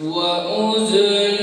وأزلفت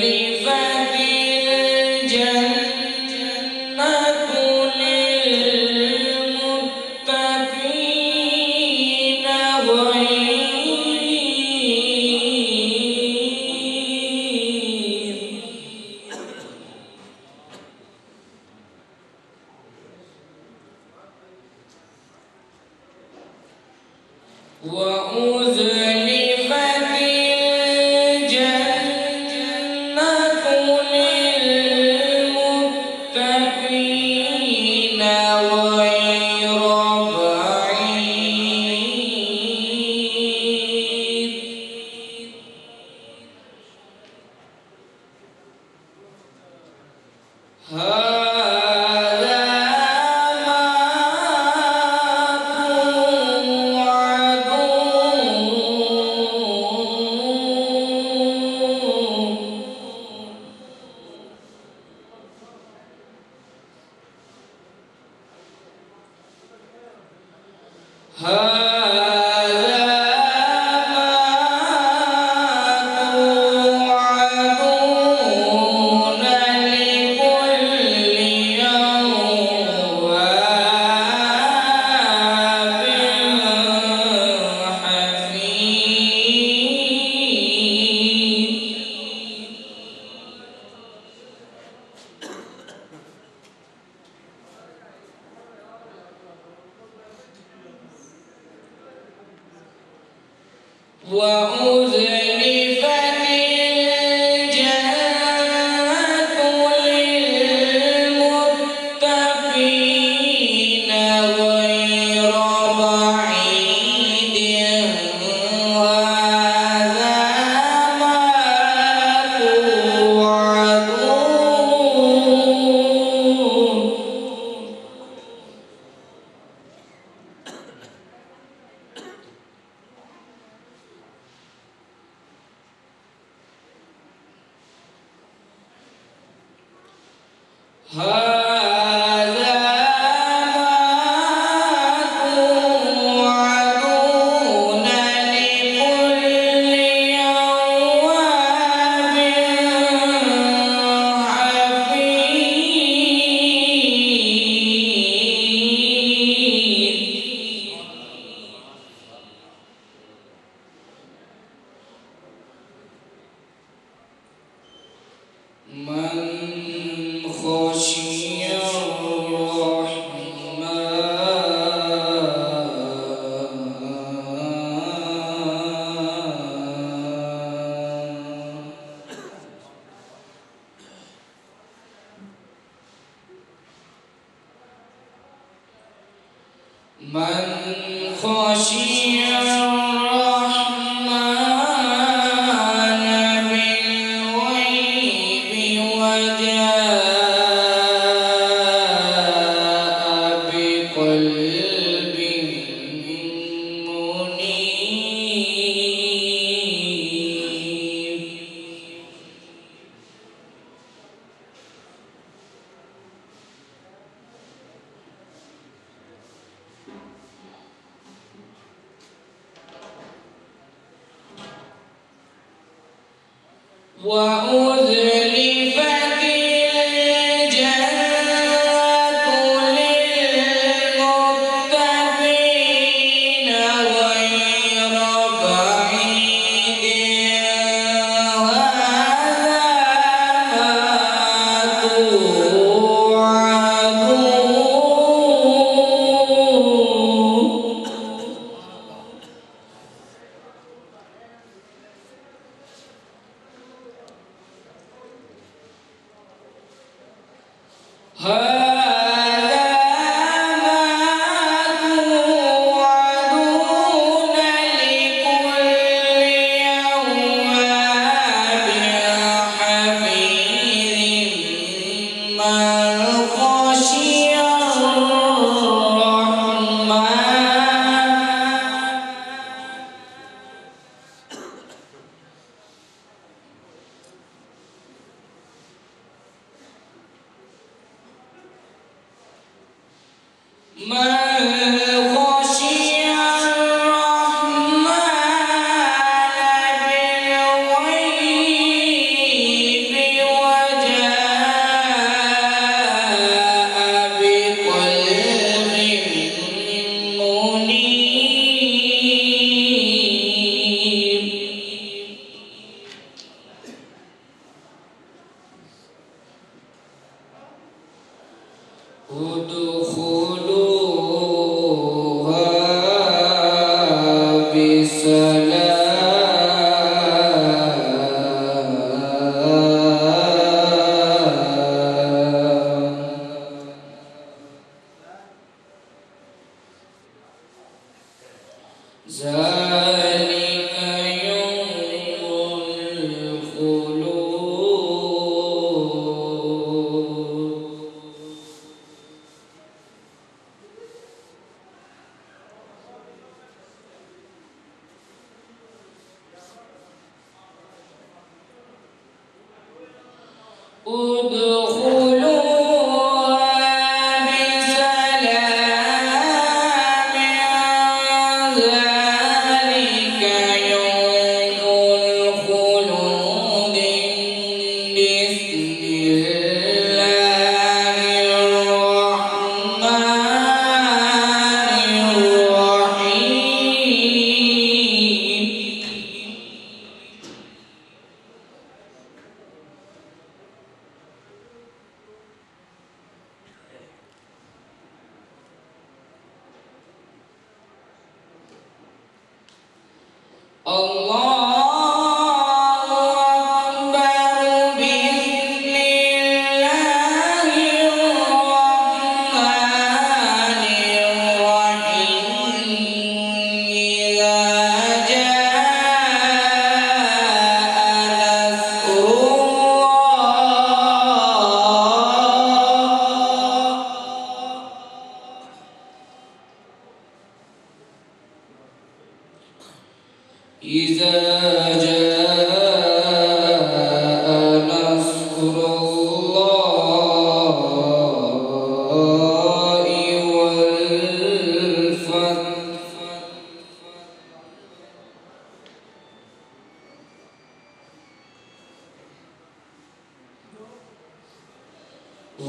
Allah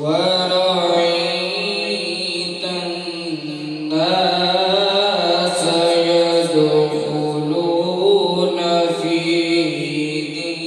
ورأيت الناس يدخلون في دين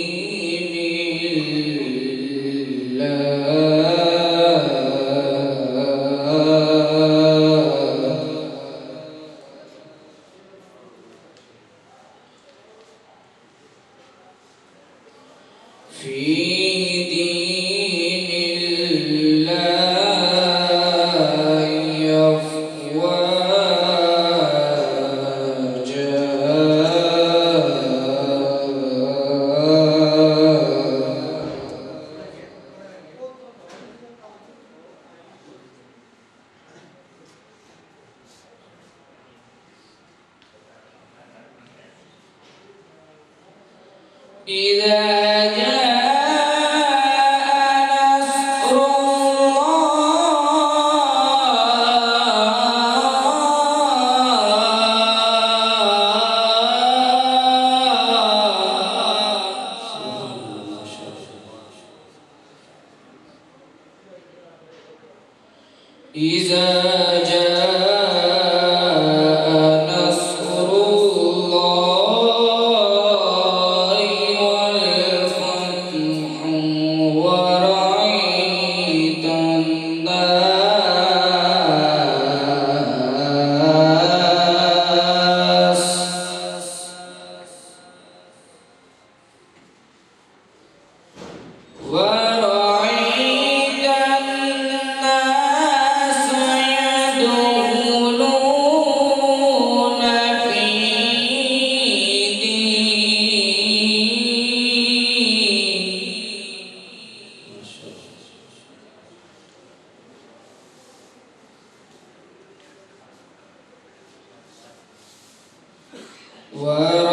إذا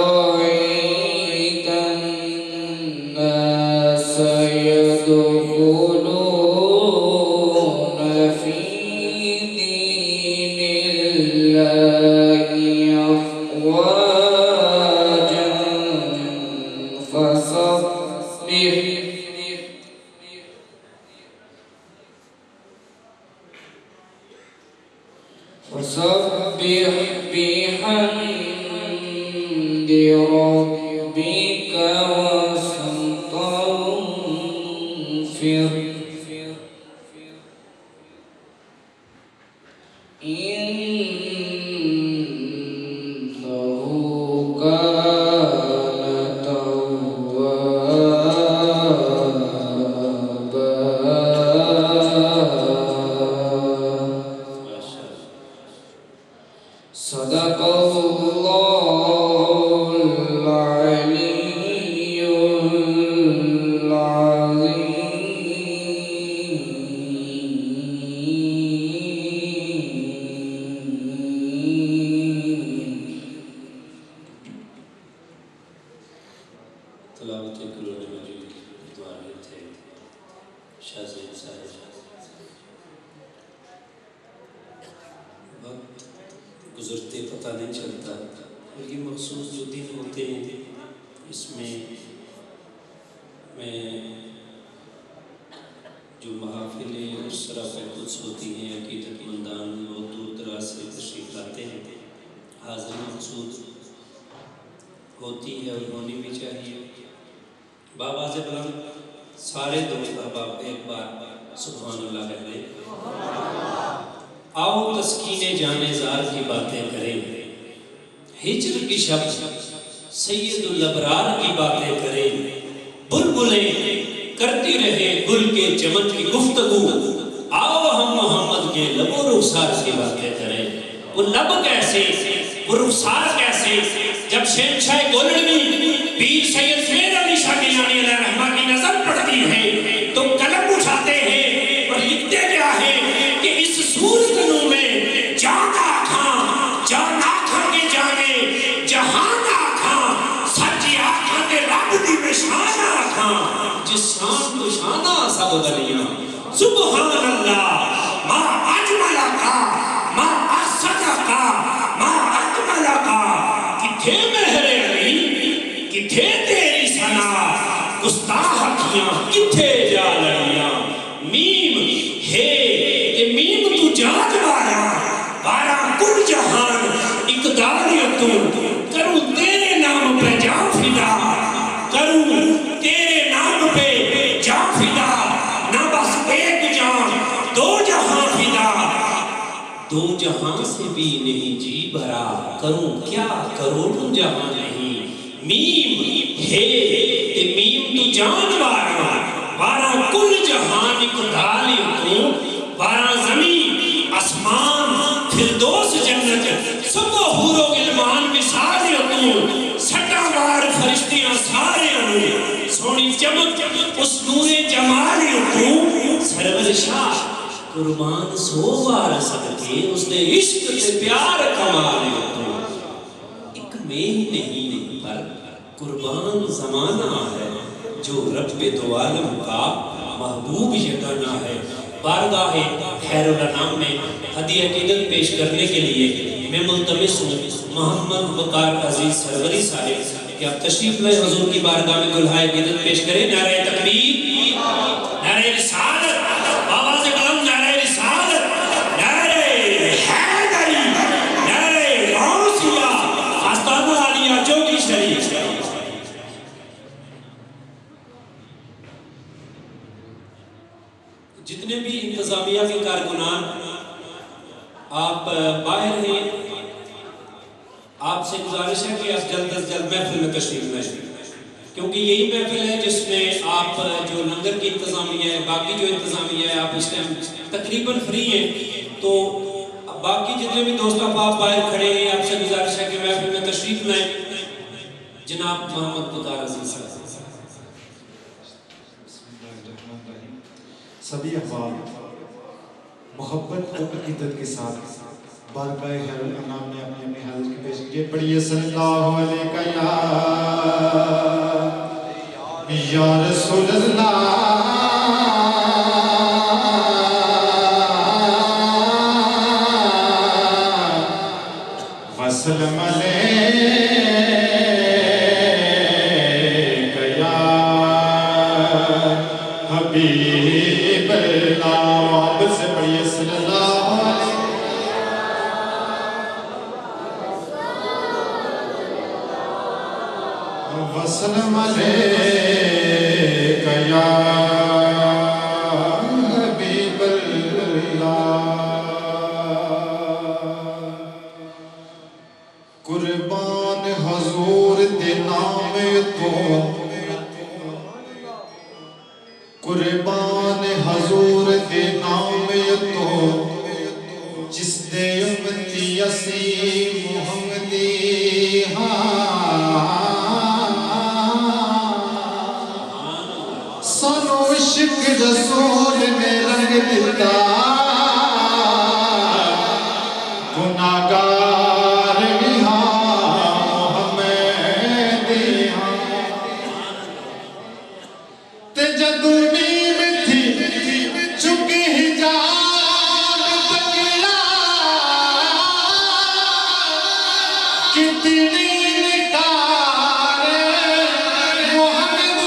ورأيت الناس يدخلون في دين الله أفواجا فسبح بحمد ربك واستغفر إنه كان توابا. صدق الله العلي العظيم. تلاوت قرآن مجید کی دعائیں تھے شاہ زید صاحب. وقت گزرتے پتہ نہیں چلتا، اور یہ مخصوص جو دن ہوتے ہیں اس میں جو محافل اس طرح قدس ہوتی ہیں، عقیدت مندان وہ دور دراز سے تشریف لاتے ہیں، حاضری مقصود ہوتی ہے اور ہونی بھی چاہیے. بابا سے بلند سارے دوست احباب ایک بار سبحان اللہ کہہ لیں. آؤ تسکین جانے زار کی باتیں کریں، ہجر کی شب سید الابرار کی باتیں کریں. بلبلیں کرتی رہے گل کے چمن کی گفتگو، آؤ ہم محمد کے لب و رخسار کی باتیں کریں. وہ لب کیسے، وہ رخسار کیسے، جب شہنشاہ گولڑوی پیر سید فیر علی شاہ گیلانی علیہ رحمہ کی نظر پڑتی ہے تو قلم اٹھاتے ہیں اور لکھتے کیا ہے کہ اس سورج نو میں جان آکھاں کے جانے جہان آکھاں سچی آکھاں کے رب دی بشان آکھاں جس شان تو شانہ سب غلیاں. سبحان اللہ ما اجمل کا ما احسن کا ما اکمل کا. کتھے مہر علی کتھے تیری ثنا، گستاخ اکھیاں کتھے جا لڑیاں. میم کروں تیرے نام پہ جان فدا، نہ بس ایک جان دو جہاں فدا، دو جہاں سے بھی نہیں جی بھرا، کروں کیا کروڑوں جہاں نہیں، میم ہے تے میم تو جان وارا، وارا کل جہان ایک دالی تو، وارا زمین اسمان فردوس جنت، سب حور و غلمان مثال تو، سٹا وار فرشتیاں سارے انو، سونی چمک اس نور جمال تو، سرور شاہ قربان سو بار صدقے اس نے عشق سے پیار کمال تو، ایک میں ہی نہیں پر قربان زمانہ ہے، جو رب دو عالم کا محبوب یگانہ ہے۔ بارگاہ خیر الانام میں ہدیہ عقیدت پیش کرنے کے لیے میں ملتمس ہوں محمد وقار عزیز سروری صاحب کہ آپ تشریف لائے حضور کی بارگاہ میں گلہائے عقیدت پیش کریں۔ نعرہ تکبیر، نعرہ رسالت، آواز قلم نعرہ رسالت، نعرہ حیدری، نعرہ غوثیہ، آستانہ عالیہ چوکی شریف۔ جتنے بھی انتظامیہ کے کارکنان آپ باہر ہیں، آپ سے گزارش ہے کہ آپ جلد از جلد محفل میں تشریف لائیں، کیونکہ یہی محفل ہے جس میں آپ جو لنگر کی انتظامیہ ہے، باقی جو انتظامیہ ہے، آپ اس ٹائم تقریباً فری ہیں، تو باقی جتنے بھی دوست آپ باہر کھڑے ہیں، آپ سے گزارش ہے کہ محفل میں تشریف لائیں۔ جناب محمد وقار عزیز صاحب۔ سبھی احباب محبت اور عقیدت کے ساتھ بارگاہ خیر الانام میں اپنی اپنی حاضر کی پیش کیجئے۔ پڑھیے صلی اللہ علیہ یا رسول اللہ وسلم علیک یا حبیب اللہ۔ محبت سے پڑھیے صلی اللہ علیہ وسلم علیک یا حبیب اللہ۔ قربان حضور دے نام تو، قربان حضور دے نام تو، جس دے امتی اسی محمدی سانو عشق رسول نے رنگ دیتا، گناہگار بھی ہاں محمدی ہاں، تے جدو نیم تھی چکی حجاب تکلا، کتنی نکار محمد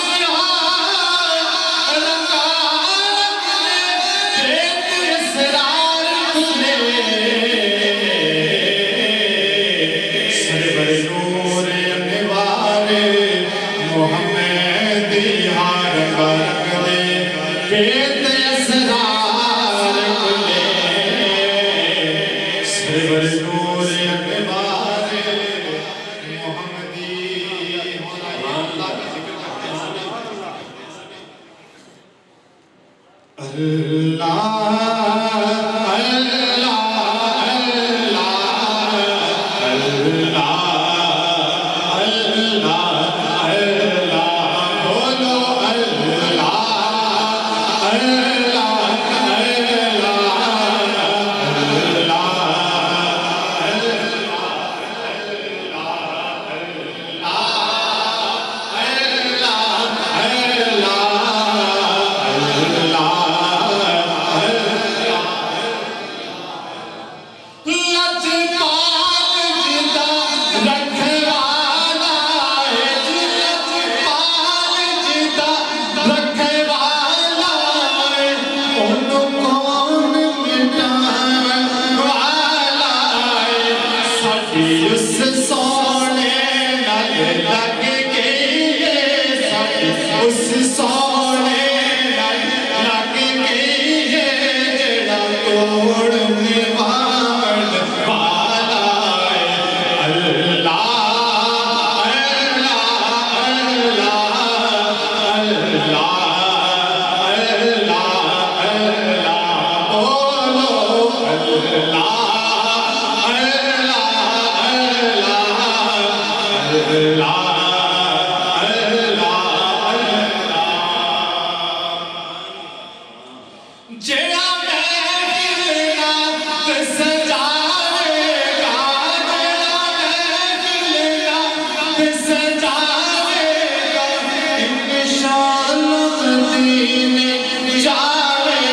مدینے جاوے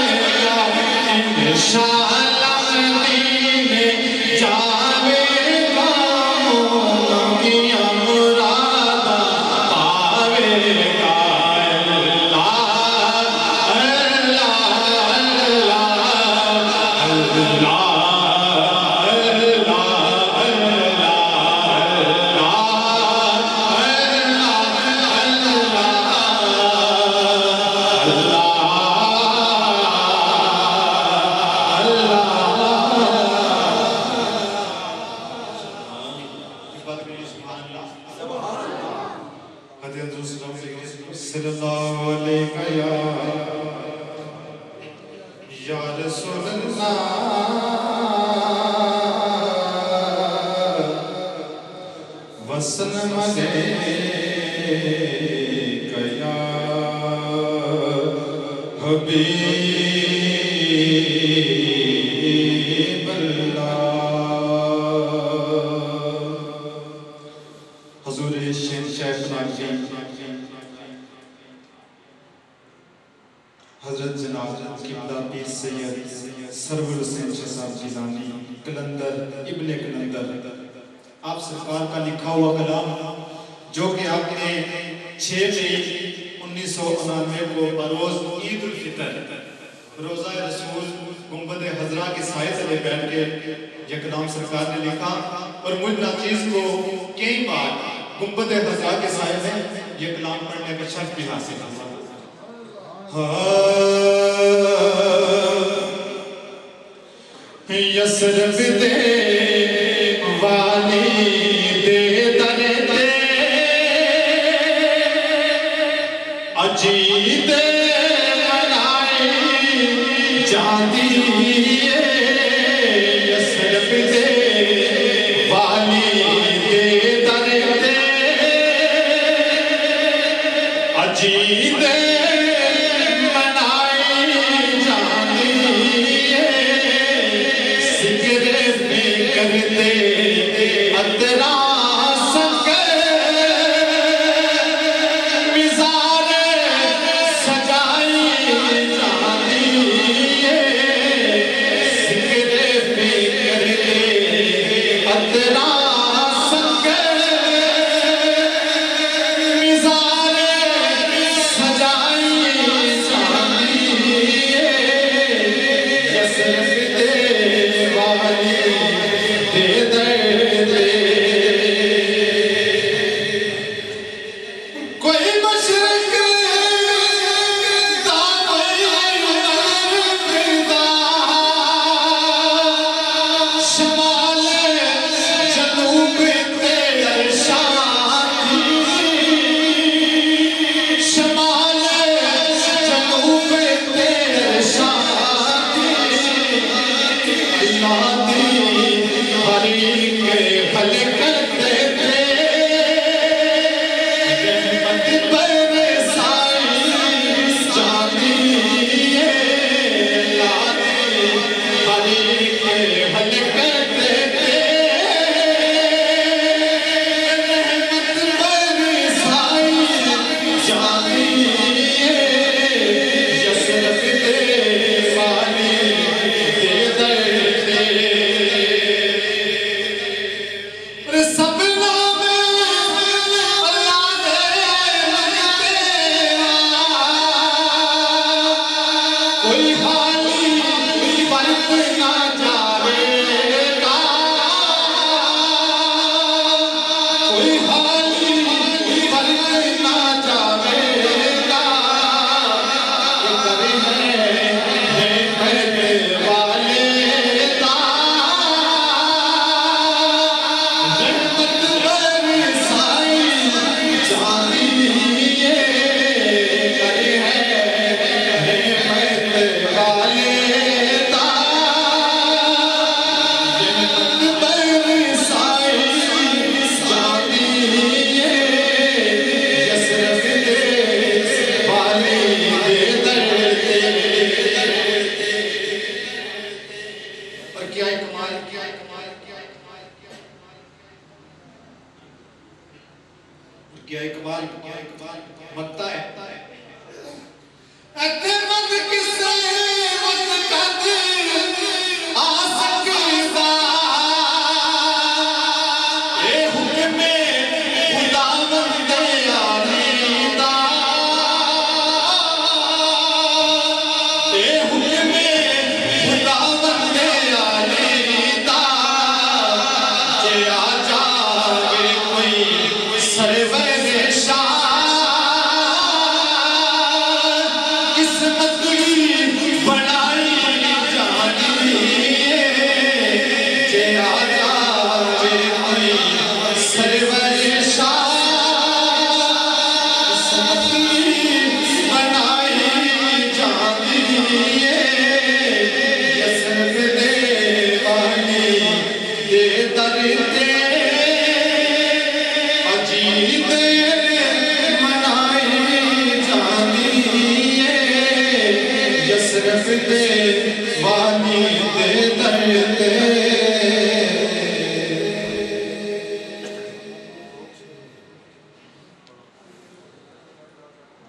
گا انشاءاللہ مدینے جاوے گا مولا کیا مرادہ پاوے گا اللہ صلی اللہ علیہ یا رسول اللہ وسلم علیک یا حبیب اللہ حضور شہنشاہ پناہی حضرت جناب قبلہ پیر سید سرور حسین شاہ صاحب جیلانی کلندر ابن کلندر آپ سرکار کا لکھا ہوا کلام جو کہ آپ نے 6 مئی 1999 کو بروز عید الفطر روزہ رسول گنبد خضرا کے سائے تلے بیٹھ کے یہ کلام سرکار نے لکھا اور مجھ ناچیز کو کئی بار گنبد خضرا کے سائے میں یہ کلام پڑھنے کا شرف بھی حاصل ہوا یسرب دے والی دے در دے عجید منائی جاندی یسرب دے والی دے در دے عجید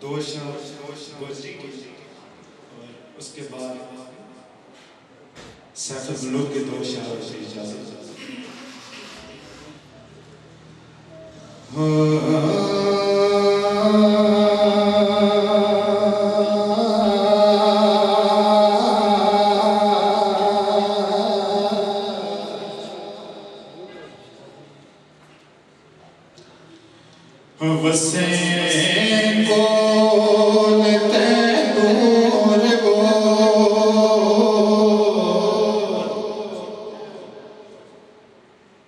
دو شعر گوجری کی اور اس کے بعد سیف الملوک کے دو شعر سے اجازت. وسیں بولتے دور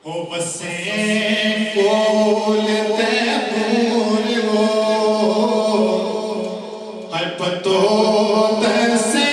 ہو وسیں بولتے دور ہر پتو تیسے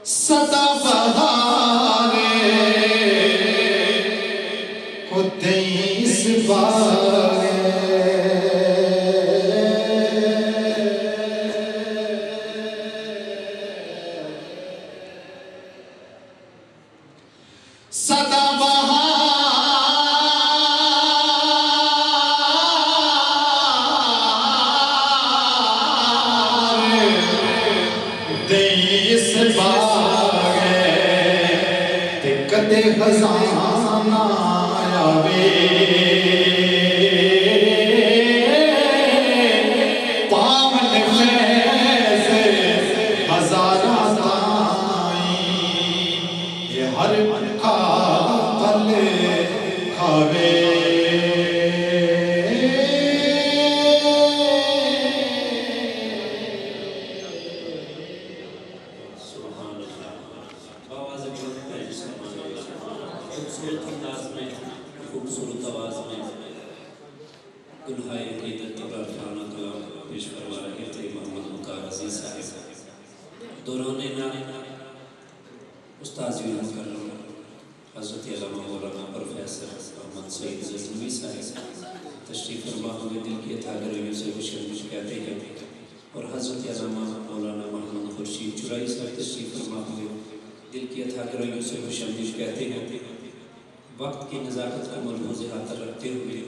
سدا بہارے کو تیس بارے سدا کدے خزانہ آوے پاون فیض ہزاراں تائیں یہ ہر منکا پل کھاوے خوبصورت انداز میں خوبصورت آواز میں گلہائے عقیدت اور عرفانہ کلام پیش فرما رہے تھے محمد مکار عزیز صاحب. دوران استاذی مکرم حضرت علامہ مولانا پروفیسر محمد سعید غزنوی صاحب تشریف فرما ہوئے دل کی عطا گرمیوں سے خوشنوش کہتے ہیں اور حضرت علامہ مولانا محمد خورشید چرائی صاحب تشریف فرما ہوئے دل کی عطا گرمیوں سے خوشنوش کہتے ہیں. وقت کی نزاکت کو ملحوظ خاطر رکھتے ہوئے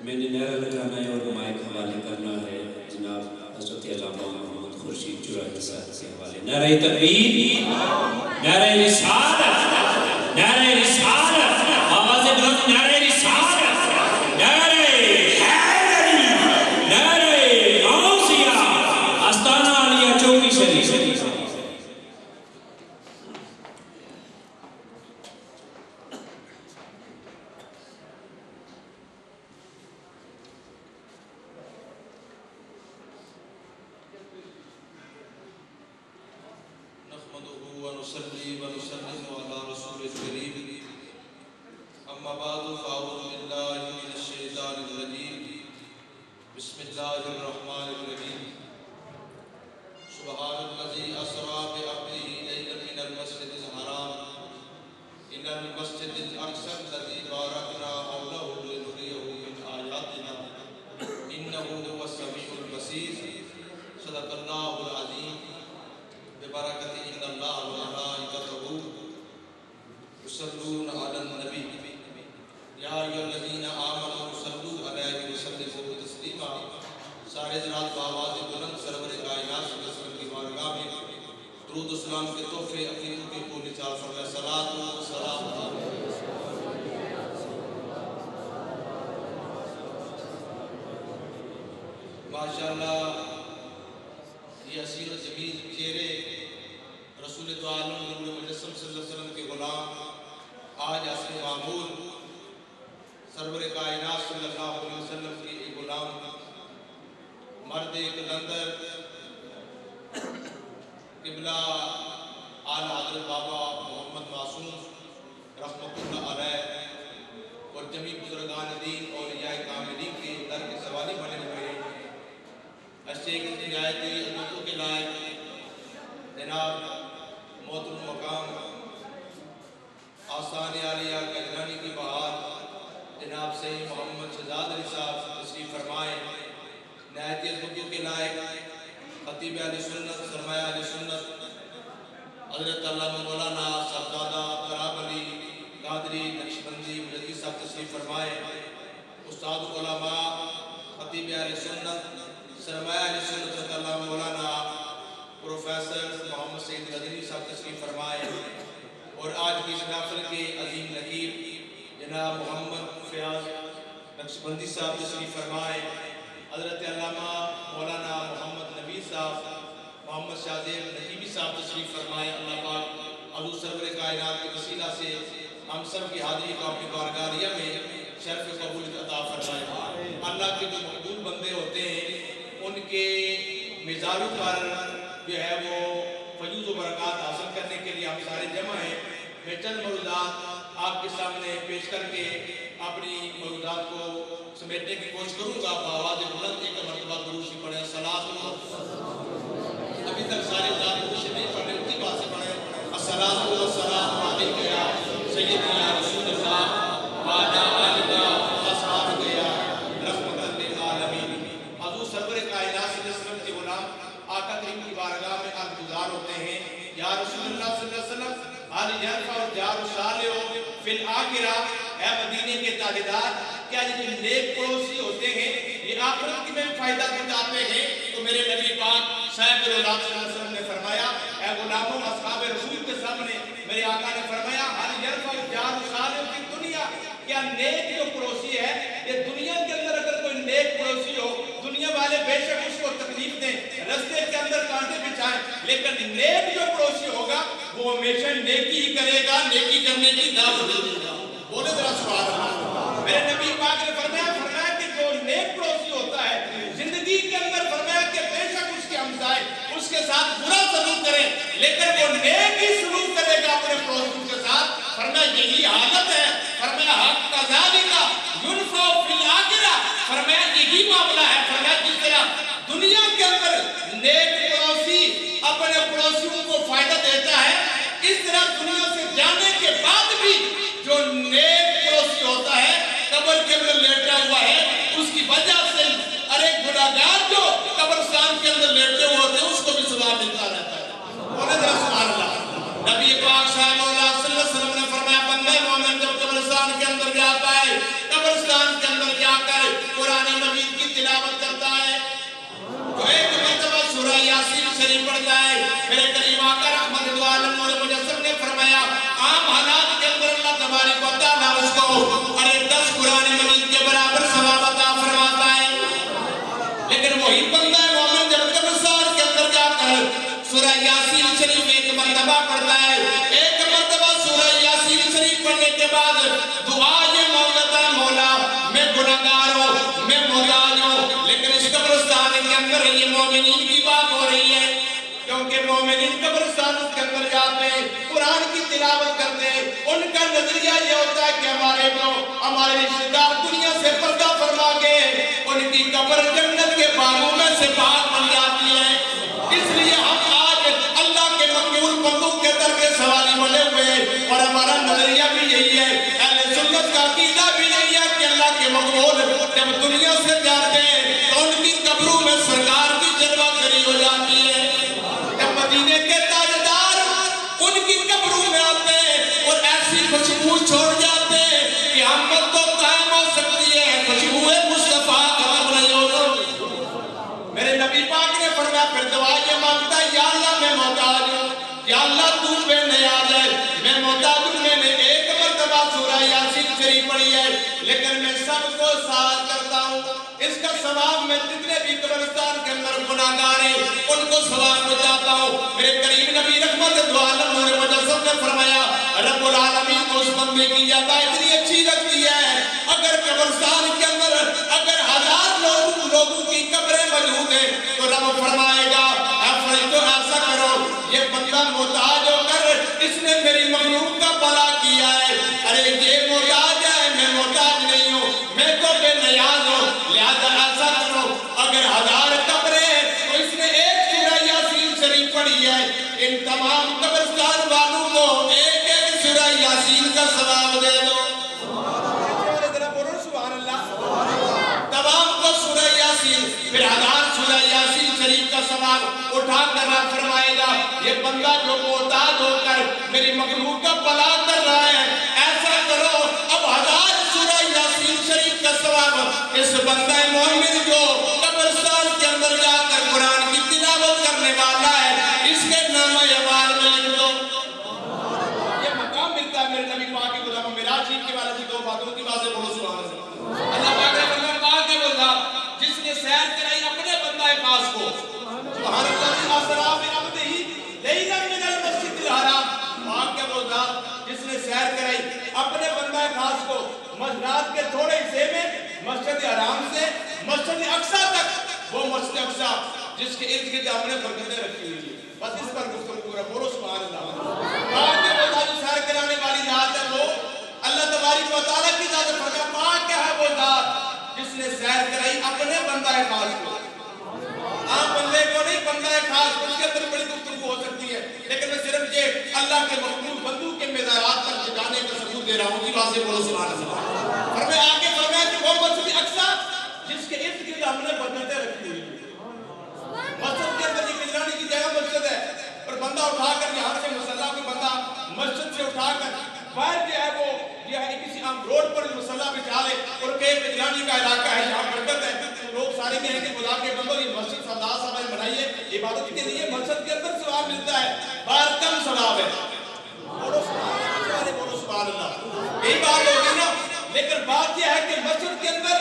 میں نے نعرہ لگانا ہے اور مائک حوالے کرنا ہے جناب حضرت علامہ محمد خورشید چرائی صاحب سے حوالے. نعرہ تکبیر، نعرہ رسالت، نعرہ رسالت، آواز بلند، نعرہ رسالت، نعرہ حیدری، نعرہ غوثیہ، آستانہ عالیہ چوکی شریف. ونصلي ونسلم على رسول الكريم أما بعد فأعوذ بالله من الشيطان الرجيم بسم الله الرحمن الرحيم سبحان الذي أسرى بعبده ليلا من المسجد الحرام إلى المسجد الأقصى الذي باركنا حوله لنريه من آياتنا إنه هو السميع البصير. صدق الله العظيم. ببركة إن الله وملائكته یا ایھا الذین آمنوا صلوا علیہ وسلموا تسلیما. سارے حضرات بآواز بلند سرور کائنات صلی اللہ علیہ وسلم کی بارگاہ میں درود و سلام کے تحفے اپنی روح کو نثار فرمائے. صلاۃ و سلام ماشاءاللہ. یہ حسین و جمیل چہرے رسول دو عالم نور مجسم صلی اللہ علیہ وسلم کے غلام آج اصل معمول سرور کائنات صلی اللہ علیہ وسلم کی ایک غلام مرد قلندر قبلہ اعلیٰ حضرت بابا محمد معصوم رحمۃ اللہ علیہ اور جمیع بزرگان دین اور اولیاء کاملین کے در کے سوالی بنے ہوئے اچھے کی نہایت عظمتوں کے لائق جناب محترم مقام آستان عالیہ گجرانی کی بہار جناب سید محمد شہزاد علی صاحب تشریف فرمائے. نہایت عظمتوں کے لائق خطیب اہل سنت سرمایہ اہل سنت حضرت علامہ مولانا صاحبزادہ کرام علی قادری نقشبندی مجدد صاحب تشریف فرمائے. استاد علماء خطیب اہل سنت سرمایہ اہل سنت حضرت علامہ مولانا پروفیسر محمد سعید غزنوی صاحب تشریف فرمائے. اور آج کی اس محفل کے عظیم نقیب جناب محمد فیاض نقشبندی صاحب تشریف فرمائے. حضرت علامہ مولانا محمد نبی صاحب محمد شاہزیب نقیبی صاحب تشریف فرمائے. اللہ پاک حضور سرور کائنات کے وسیلہ سے ہم سب کی حاضری کو اپنی بارگاہ میں شرف قبول عطا فرمائے. اللہ کے جو مقبول بندے ہوتے ہیں ان کے مزاروں پر جو ہے وہ فیوض و برکات حاصل کرنے کے لیے ہم سارے جمع ہیں. میں چند موضوعات آپ کے سامنے پیش کر کے اپنی موضوعات کو سمیٹنے کی کوشش کروں گا. بآواز بلند ایک مرتبہ درود شریف پڑھیں. صلاۃ ابھی تک سارے درود شریف نہیں پڑھ رہے ان کی بات سے پڑھیں. الصلاۃ والسلام علیک یا سیدنا یا رسول اللہ وعلی آلک واصحابک یا رحمۃ للعالمین. حضور سرور کائنات صلی اللہ علیہ وسلم کے غلام آقا کریم کی بارگاہ میں عرض گزار ہوتے ہیں یا رسول اللہ صلی اللہ علیہ وسلم حال یرفع الجار الصالح فی الآخرہ. اے مدینے کے تاجدار کیا یہ جو نیک پڑوسی ہوتے ہیں یہ آخرت کی میں فائدہ پہنچاتے ہیں؟ تو میرے نبی پاک صاحب الولاد صلی اللہ علیہ وسلم نے فرمایا اے غلاموں اصحاب رسول کے سامنے میرے آقا نے فرمایا حال یرفع الجار الصالح فی الدنیا. کیا نیک جو پڑوسی ہے یہ دنیا کے اندر اگر کوئی نیک پڑوسی ہو دنیا والے بے شک اس کو تکلیف دیں رستے کے اندر کانٹے بچھائیں لیکن نیک جو پڑوسی ہوگا وہ ہمیشہ نیکی ہی کرے گا نیکی کرنے کی دعوت دے گا. بولے ذرا سبحان اللہ. میرے نبی پاک نے فرمایا کہ جو نیک پڑوسی ہوتا ہے زندگی کے اندر فرمایا کہ بے شک اس کے ہمسائے اس کے ساتھ برا سلوک کرے لیکن وہ نیک ہی سلوک کرے گا اپنے پڑوسی کے ساتھ. فرمایا یہی حالت ہے. فرمایا حق کا ذالکہ ينفع فی الآخرہ. فرمایا یہی معاملہ ہے. فرمایا جس طرح دنیا کے اندر نیک پڑوسی اپنے پڑوسیوں کو فائدہ دیتا ہے اس طرح دنیا سے جانے کے بعد بھی جو نیک پڑوسی ہوتا ہے قبر کے اندر لیٹا ہوا ہے اس کی وجہ سے ارے گناہگار جو قبرستان کے اندر لیٹے ہوئے ہوتے ہیں اس کو بھی ثواب ملتا رہتا ہے. بولے ذرا سبحان اللہ. نبی پاک صلی اللہ علیہ وسلم نے فرمایا بندہ مومن جب قبرستان کے اندر جاتا ہے قبرستان کے اندر جا کر قرآن مجید کی تلاوت کرتا ہے تو ایک مرتبہ سورہ یاسین شریف پڑھتا ہے. میرے کریم آقا رحمت دو عالم نور مجسم نے فرمایا عام حالات کے اندر اللہ تبارک و تعالیٰ اس کو ارے 10 قرآن مجید کے برابر ثواب عطا فرماتا ہے لیکن وہی بندہ مومن جب قبرستان کے اندر جا کر سورہ یاسین شریف ایک مرتبہ پڑھتا ہے ایک مرتبہ سورہ یاسین شریف پڑھنے کے بعد دعا یہ مانگتا مولا میں گناہگار ہوں میں محتاج ہوں لیکن اس قبرستان کے اندر یہ مومنین کی بات ہو رہی ہے کیونکہ مومنین قبرستان کے اندر جاتے ہیں قرآن کی تلاوت کرتے ہیں ان کا نظریہ یہ ہوتا ہے کہ ہمارے رشتہ دار دنیا سے پردہ فرما کے ان کی قبر جنت کے باغوں میں سے باغ بن جاتی ہے. اس لیے ہم آج اللہ کے مقبول بندوں کے در کے سوالی بنے ہوئے اور ہمارا نظریہ بھی یہی ہے اہل سنت کا عقیدہ بھی یہی ہے کہ اللہ کے مقبول جب دنیا سے جاتے ہیں تو ان کی قبروں میں سرکار کی جلوہ گری ہو جاتی ہے. جب مدینے کے تاجدار ان کی قبروں میں آتے ہیں اور ایسی خوشبو چھوڑ جاتے ہیں کہ ہم تو پھر دعا یہ مانگتا ہے یا اللہ میں محتاج ہوں، یا اللہ تو بے نیاز ہے، میں محتاج ہوں، میں نے ایک مرتبہ سورہ یاسین شریف پڑھی ہے لیکن میں سب کو ساتھ کرتا ہوں، اس کا ثواب میں جتنے بھی قبرستان کے اندر گناہگار ہیں ان کو ثواب پہنچاتا ہوں۔ میرے قریب نبی رحمت دو عالم نور مجسم نے فرمایا رب العالمین کو اس بندے کی یاد اتنی اچھی لگتی ہے اگر قبرستان کے اندر اگر 1000 لوگوں کی قبریں موجود ہیں تو رب فرمائے گا اے فرشتوں ایسا کرو یہ بندہ محتاج ہو کر اس نے میری مخلوق کا بھلا کیا ہے، ارے یہ محتاج ہے میں محتاج نہیں ہوں، میں تو بے نیاز ہوں، لہذا ایسا کرو اگر 1000 قبریں ہیں تو اس نے ایک سورہ یاسین شریف پڑھی ہے، ان تمام قبرستان والوں کو ایک ایک سورہ یاسین کا ثواب دے دو۔ تمام کو سورہ یاسین پھر 1000 سورہ یاسین شریف کا ثواب اٹھا کر رب فرمائے گا یہ بندہ جو محتاج ہو کر میری مخلوق کا بھلا کر رہا ہے ایسا کرو اب 1000 سورہ یاسین شریف کا ثواب اس بندہ مومن جو قبرستان کے اندر جا کر قرآن کی تلاوت کرنے والا ہے اس کے نام اعمال میں لکھ دو۔ یہ مقام ملتا ہے میرے نبی پاک کے غلام معراج شریف کے بارے میں 2 باتوں کی باتیں بولو سبحان اللہ۔ اللہ پاک نے فرمایا پاک ہے وہ ذات جس نے سیر کرائی اپنے بندہ خاص کو، سبحان اللہ اسرا بعبدہ لیلا من المسجد الحرام، پاک ہے وہ ذات جس نے سیر کرائی اپنے بندہ خاص کو رات کے تھوڑے حصے میں مسجد حرام سے مسجد اقصی تک، وہ مسجد اقصی جس کے ارد گرد ہم نے برکتیں رکھی ہوئی ہیں، بس اس پر گفتگو ہے، بولو سبحان اللہ۔ پاک ہے وہ ذات جو سیر کرانے والی ذات ہے وہ اللہ تبارک و تعالیٰ کی ذات فرمایا پاک کیا ہے وہ ذات جس نے سیر کرائی اپنے بندہ خاص کو، عام بندے کو نہیں، بندہ خاص اس کے اندر بڑی گفتگو ہو سکتی ہے لیکن میں صرف یہ اللہ کے مقبول بندوں کے مزارات پر جانے کا ثبوت دے رہا ہوں، کی بات سے بولو سبحان اللہ۔ فرمایا آگے فرمایا کہ وہ مسجد اقصی جس کے ارد گرد ہم نے برکتیں رکھی ہوئی ہیں، مسجد کے اندر یہ نگرانی کی جگہ مسجد ہے اور بندہ اٹھا کر یہاں سے مصلی کو بندہ مسجد سے اٹھا کر باہر جو ہے وہ یہ ہے کسی عام روڈ پر مصلی پہ چالے اور کہ نگرانی کا علاقہ ہے یہاں برکت ہے تو لوگ سارے کہیں کہ خدا کے بندو یہ مسجد سردار صاحب نے بنائی ہے عبادت کے لیے، مسجد کے اندر ثواب ملتا ہے باہر کم ثواب ہے، بولو سبحان اللہ۔ یہی بات ہوگی نا، لیکن بات یہ ہے کہ مسجد کے اندر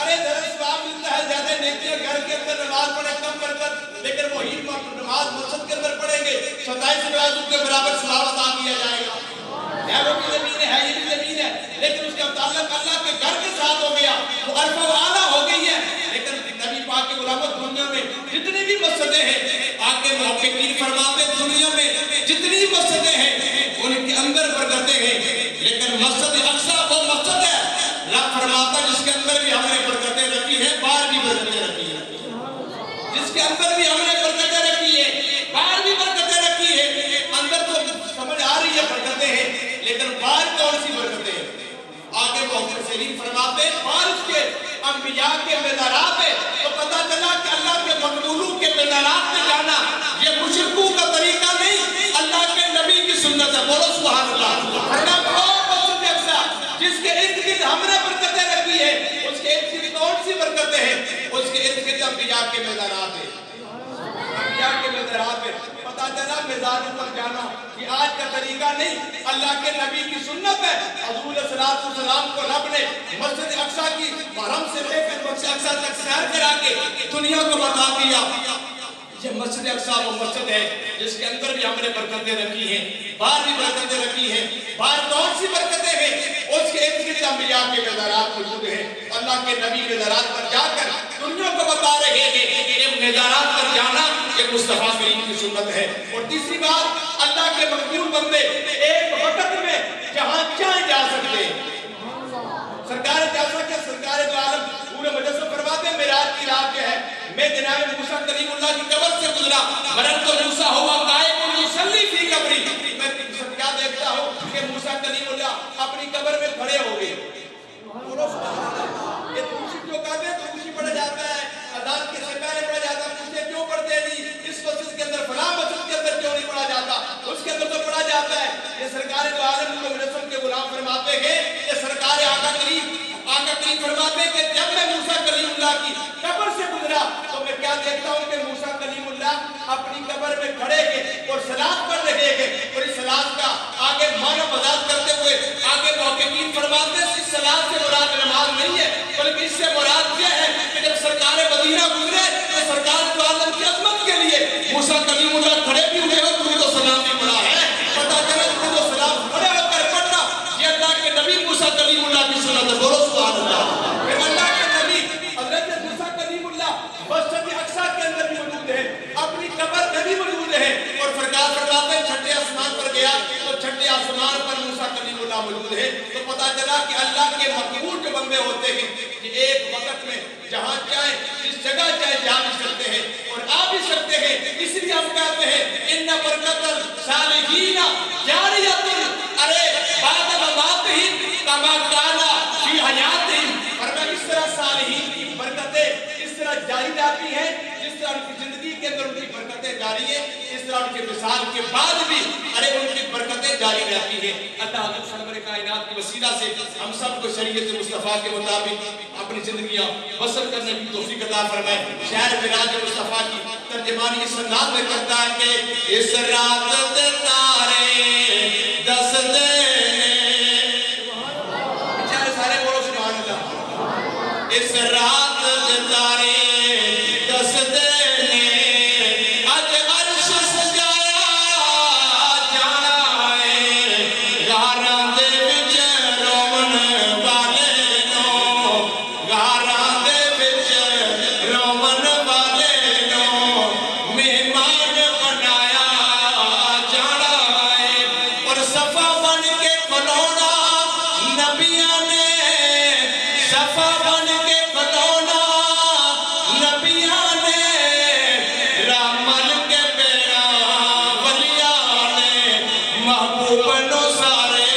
ارے ذرا ثواب ملتا ہے زیادہ نیکیاں گھر کے اندر نماز پڑھے کم برکت، لیکن وہی نماز مسجد کے اندر پڑھیں گے 27 نمازوں کے برابر ثواب عطا کیا جائے گا۔ وہ بھی زمین ہے یہ بھی زمین ہے لیکن اس کا تعلق اللہ کے گھر کے ساتھ ہو گیا، وہ عرف و اعلیٰ ہو گئی ہے۔ لیکن نبی پاک کی غلامت دنیا میں جتنی بھی مسجدیں ہیں آگے محققین فرماتے ہیں دنیا میں جتنی مسجدیں ہیں ان کے اندر برکتیں ہیں لیکن مسجد اقصی وہ مسجد ہے رب فرماتا جس کے اندر بھی ہم نے برکتیں رکھی ہیں باہر بھی برکتیں رکھی ہیں، جس کے اندر بھی ہم نے برکتیں رکھی ہیں باہر بھی برکتیں رکھی ہیں، اندر تو سمجھ آ رہی ہے برکتیں ہیں لیکن باہر کون سی برکتیں ہیں؟ آگے محققین فرماتے ہیں بارش کے انبیاء کے مزارات ہے تو پتہ چلا کہ اللہ کے مقبولوں کے مزارات میں جانا یہ مشرکوں کا طریقہ نہیں، اللہ کے نبی کی سنت ہے، بولو سبحان اللہ۔ مسجد اقصی جس کے ارد گرد ہم نے برکتیں رکھی ہے اس کے ارد گرد کون سی برکتیں ہیں؟ اس کے ارد گرد انبیاء کے مزارات ہیں، انبیاء کے مزارات ہیں۔ پتہ چلا مزاروں پر جانا یہ آج کا طریقہ نہیں، اللہ کے نبی کی سنت ہے۔ حضور صلی اللہ علیہ وسلم کو رب نے مسجد اقصی کی حرم سے لے کر مسجد اقصی تک سیر کرا کے دنیا کو بتا دیا یہ مسجد اقصی وہ مسجد ہے جس کے اندر بھی ہم نے برکتیں رکھی ہیں باہر بھی برکتیں رکھی ہیں، باہر کون سی برکتیں ہیں؟ اس کے ارد گرد انبیاء کے مزارات موجود ہیں، اللہ کے نبی مزارات پر جا کر دنیا کو بتا رہے ہیں کہ یہ مزارات پر جانا یہ مصطفیٰ کریم کی سنت ہے۔ اور تیسری بات اللہ کے مقبول بندے ایک وقت میں جہاں چاہیں جا سکتے ہیں، سرکار جیسا کہ سرکار دو عالم پورے مجسم فرماتے ہیں معراج کی رات جو ہے میں جناب موسیٰ کلیم اللہ کی قبر سے گزرا مرد تو موسیٰ ہوا قائم یصلی فی قبری، میں کیا دیکھتا ہوں کہ موسیٰ کلیم اللہ اپنی قبر میں کھڑے ہو گئے، یہ دوسری جو کہتے ہیں دوسری پڑھا جاتا ہے اذان کے سے پہلے پڑھا جاتا ہے، مجھے کیوں پڑھتے نہیں اس مسجد کے اندر فلاں مسجد کے اندر کیوں نہیں پڑھا جاتا، اس کے اندر تو پڑھا جاتا ہے۔ یہ سرکار دو عالم کو رسول کے غلام فرماتے ہیں کہ سرکار آقا کریم فرماتے ہیں کہ جب میں موسیٰ کلیم اللہ کی قبر سے گزرا تو میں کیا دیکھتا ہوں کہ موسیٰ کلیم اللہ اپنی قبر میں کھڑے گے اور صلات پڑھ رہے گے، اور اس صلات کا آگے معنی وضاحت کرتے ہوئے آگے محققین فرماتے ہیں اس صلات سے مراد نماز نہیں ہے، بلکہ اس سے مراد یہ ہے کہ جب سرکار مدینہ گزرے تو سرکار دو عالم کی عظمت کے لیے موسیٰ کلیم اللہ کھڑے بھی ہوئے اور درود و سلام بھی پڑھا ہے۔ پتہ چلا درود و سلام کھڑے ہو کر پڑھنا یہ اللہ کے نبی موسیٰ کلیم اللہ کی سنت ہے، بولو سبحان اللہ۔ پھر اللہ کے نبی حضرت موسیٰ کلیم اللہ مسجد اقصیٰ کے اندر بھی موجود ہے، اپنی قبر میں بھی موجود ہے، اور سرکار فرماتے ہیں چھٹے آسمان پر گیا تو چھٹے آسمان پر موسیٰ کلیم اللہ موجود ہے۔ تو پتہ چلا کہ اللہ کے مقبول جو بندے ہوتے ہیں یہ ایک وقت میں جہاں چاہیں جس جگہ چاہیں جا بھی سکتے ہیں اور آ بھی سکتے ہیں، اس لیے ہم کہتے ہیں ان برکت الصالحین جاریۃ، ارے بعد مماتہم کما کان فی حیاتہم، فرمایا اس طرح صالحین کی برکتیں اس طرح جاری رہتی ہیں جس طرح ان کی زندگی کے اندر ان کی برکتیں جاری ہیں، اس طرح ان کے وصال کے بعد بھی ارے ان کی برکتیں جاری رہتی ہیں۔ اللہ حضرت سرور کائنات کی وسیلہ سے ہم سب کو شریعت مصطفیٰ کے مطابق اپنی زندگیاں بسر کرنے کی توفیق عطا فرمائے۔ شہر معراج مصطفیٰ کی ترجمانی اس انداز میں کرتا ہے کہ اس رات دے تارے دس دینے، بیچارے سارے بولو سبحان اللہ، اس رات دے تارے دس دینے، اج عرش سجایا جانا ہے، غاراں دے وچ رومن والے نو، غاراں دے وچ رومن والے نو مہمان بنایا جانا ہے، اور صفا بن کے کھلونا نبیاں نے، صفا بن کے کھلونا نبیاں نے، رامل کے پیرا ولیاں نے، محبوب نو سارے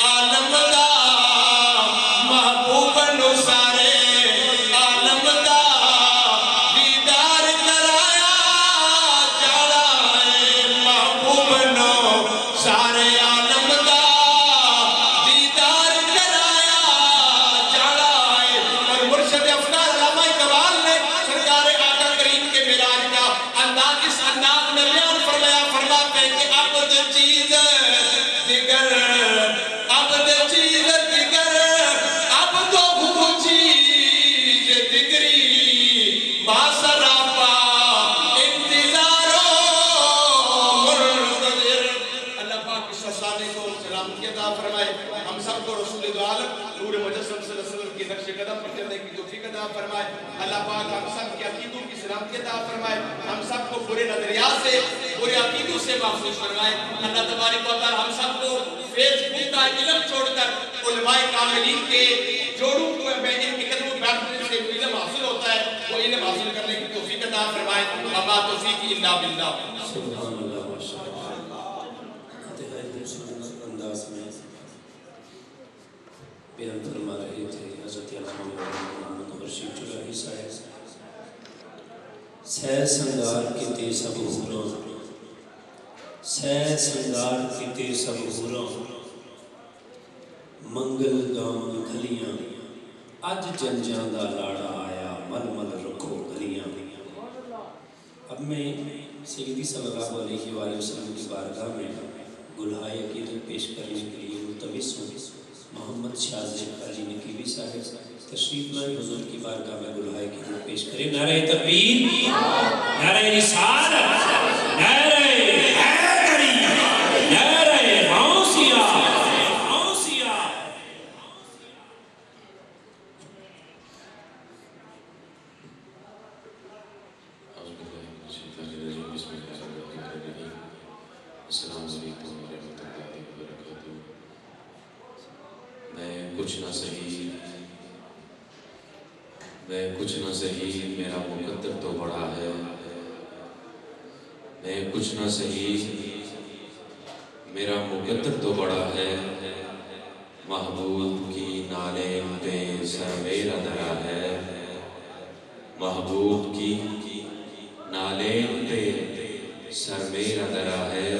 عالم دا، محبوب نو سارے عالم دا دیدار کرایا جانا ہے، محبوب نو سارے عالم دا دیدار کرایا جانا ہے۔ اور مرشد افکار علامہ اقبال نے سرکار آقا کریم کے معراج کا انداز اس انداز میں بیان فرمایا، فرماتے ہیں کہ عبد چیز دیگر، عبد چیز دیگر، عبد ہو چیز دیگری، باسراپا انتظارو منتظر۔ اللہ پاک اس شہزادے کو سلامتی عطا فرمائے، ہم سب کو رسول دو عالم نور مجسم صلی اللہ علیہ وسلم کی نقش قدم پر چلنے کی توفیق عطا فرمائے۔ اللہ پاک ہم سب کے عقیدوں کی سلامتی عطا فرمائے، ہم سب کو برے نظریات سے، برے عقیدوں سے محفوظ فرمائے۔ اللہ تبارک و تعالی ہم سب کو فیض بک کا علم چھوڑ کر علماء کاملین کے جوڑوں کو میں ان کے قدموں بیٹھنے سے علم حاصل ہوتا ہے، وہ علم حاصل کرنے کی توفیق عطا فرمائے۔ وما توفیقی الا باللہ۔ سبحان اللہ ماشاء اللہ، انتہائی خوبصورت انداز میں بیان فرما رہے تھے حضرت علامہ محمد خورشید جلالی صاحب۔ سہ سنگار کیتے سب حوراں، سہ سنگار کیتے سب حوراں، منگل گام گھلیاں، اج جنجاں دا لاڑا آیا، مل مل رکھو گھلیاں۔ اب میں سیدی صلی اللہ علیہ وآلہ وسلم کی بارگاہ میں گلہائے عقیدت پیش کرنے کے لیے ملتمس ہوں۔ محمد شاذب علی نقیبی صاحب تشریف لائے، حضور کی بارگاہ میں گلہائے عقیدت پیش کریں۔ نعرہ تکبیر، نعرہ رسالت، نعرہ حیدری، نعرہ غوثیہ، غوثیہ۔ السلام علیکم ورحمۃ اللہ وبرکاتہ۔ میں کچھ نہ صحیح میرا مقدر تو بڑا ہے، میں کچھ نہ صحیح میرا مقدر تو بڑا ہے، محبوب کی نالین پہ سر میرا دھرا ہے، محبوب کی نالین پہ سر میرا دھرا ہے،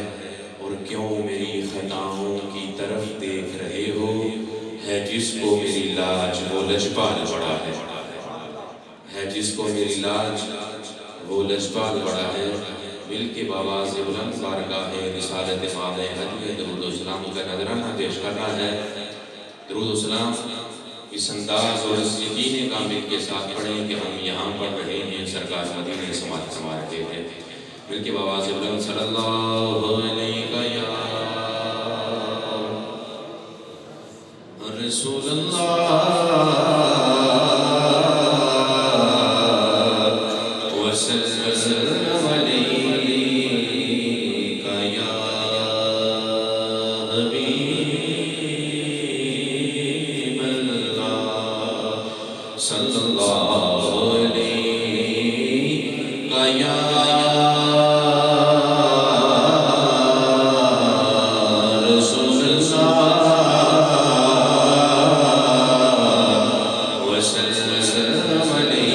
اور کیوں میری خطاؤں کی طرف دیکھ رہے ہو، ہے جس کو میری لاج وہ لجپال بڑا ہے جس کو میری لاج وہ لجپال پڑا ہے، مل کے بآواز بلند بارگاہ رسالت ماہ حج درود و سلام کا نذرانہ پیش کرنا ہے۔ درود و سلام اس انداز اور اس یقین کامل کے ساتھ پڑھیں کہ ہم یہاں پڑھ رہے ہیں، سرکار مدینہ سماعت فرما رہے ہیں۔ مل کے بآواز بلند صلی اللہ علیہ یا رسول اللہ وسلم علیہ یا حبیب اللہ صلی اللہ علیہ یا رسول اللہ وسلم علیہ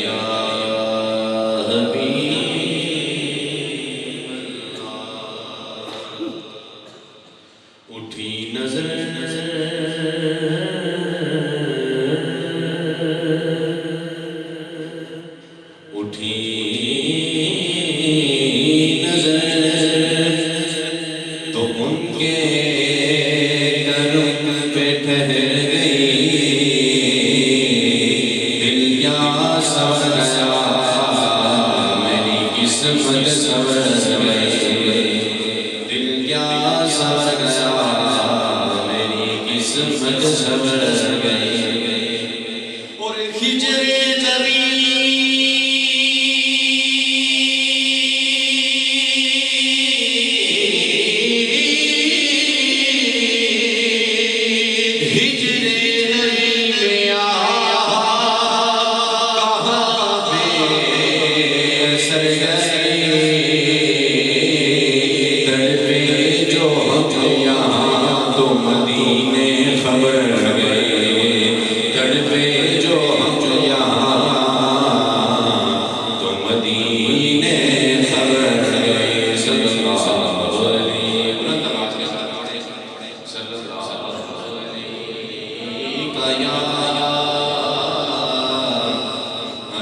یا حبیب اللہ۔ اٹھی نظر اٹھی نظر تو ان کے کرم پہ ٹھہر گئی، دل یا سور گیا میری قسمت سور گئی، دل یا سور گیا میری قسمت سور گئی۔ اور ہجر نبی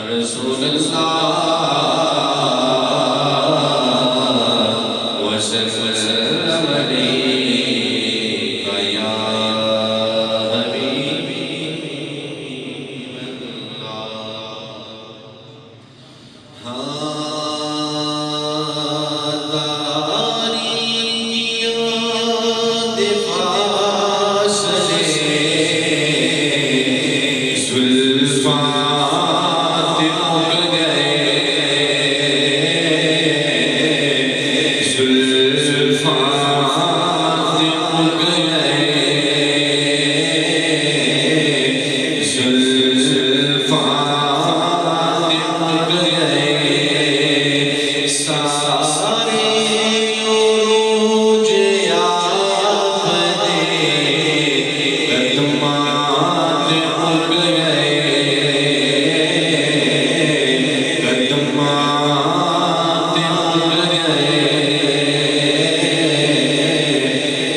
رسول اللہ وسلم علیہ یا حبیب اللہ۔ تاریکیوں دفاس سے زلفات اگ گئے، زلفات اگ گئے، زلفات اگ گئے، سارے عروج یافتے قدمات اگ گئے، قدمات اگ گئے،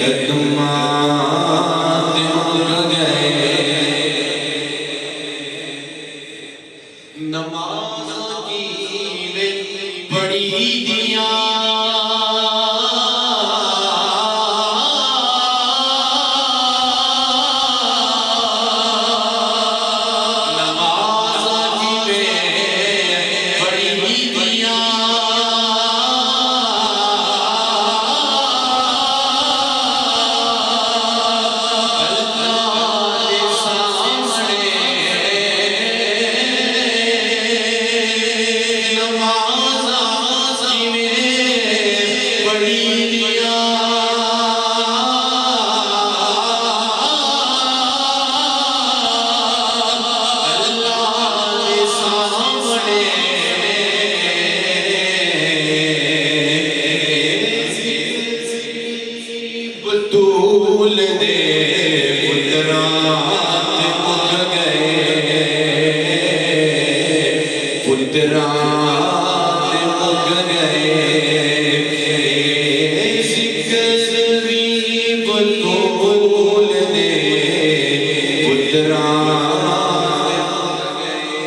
قدمات اگ گئے۔ نماز کی پڑھی دیا نماز کی پڑھی دیا اللہ کے سامنے نماز کی پڑھی دیا اللہ کے سامنے بطول دے پترات اٹھ گئے، پترات اٹھ گئے، ذکر بھی بطول دے پترات اٹھ گئے۔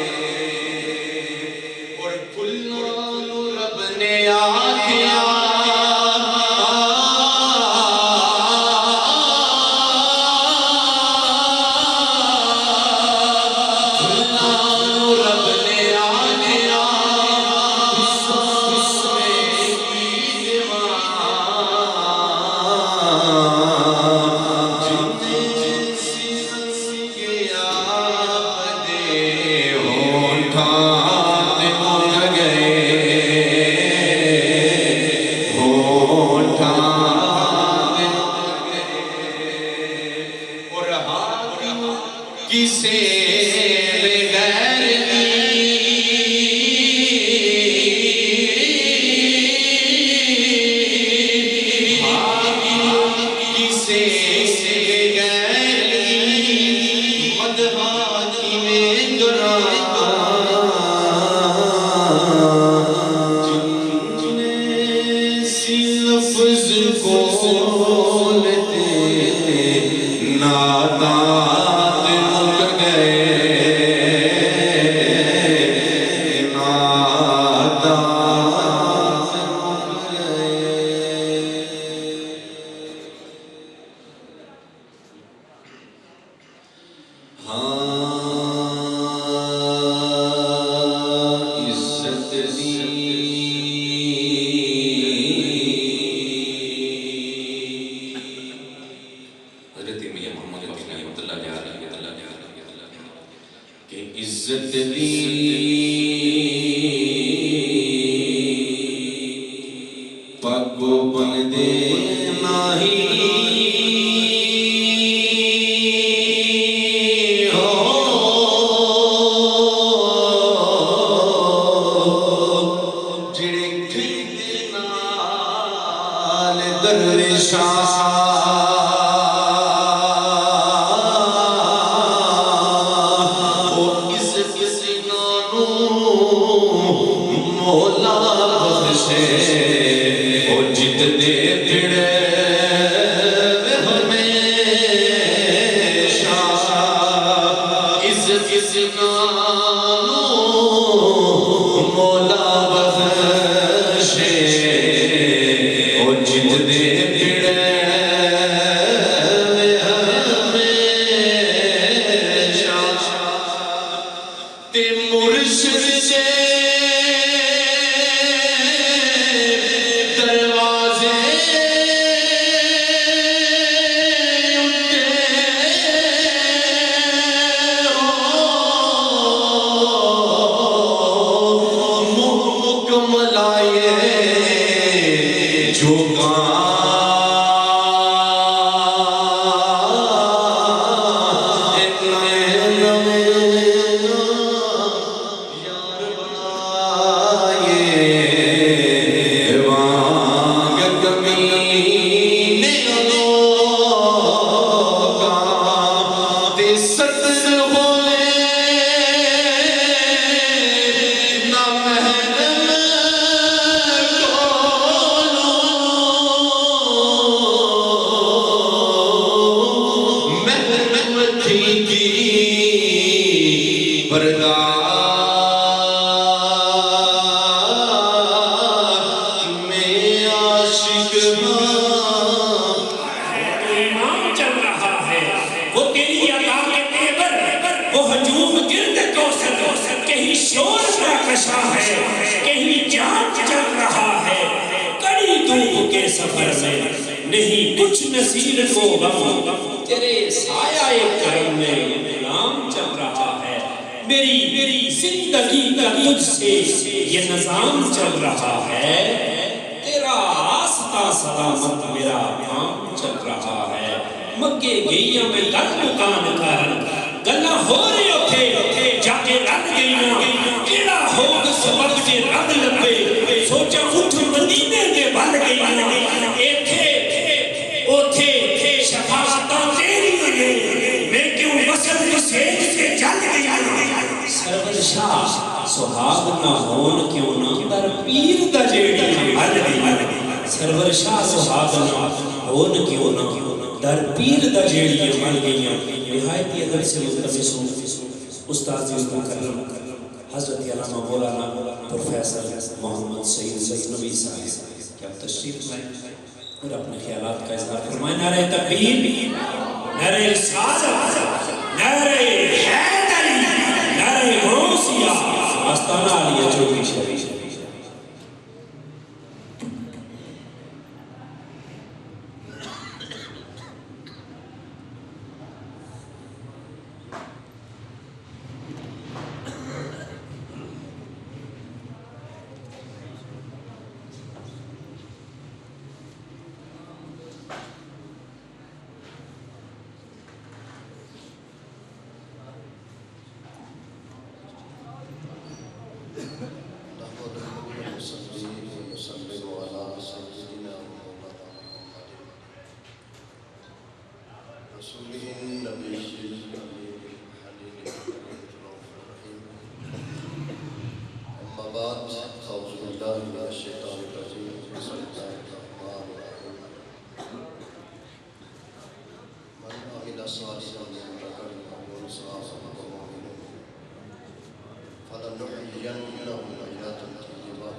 زينه آيات طيبة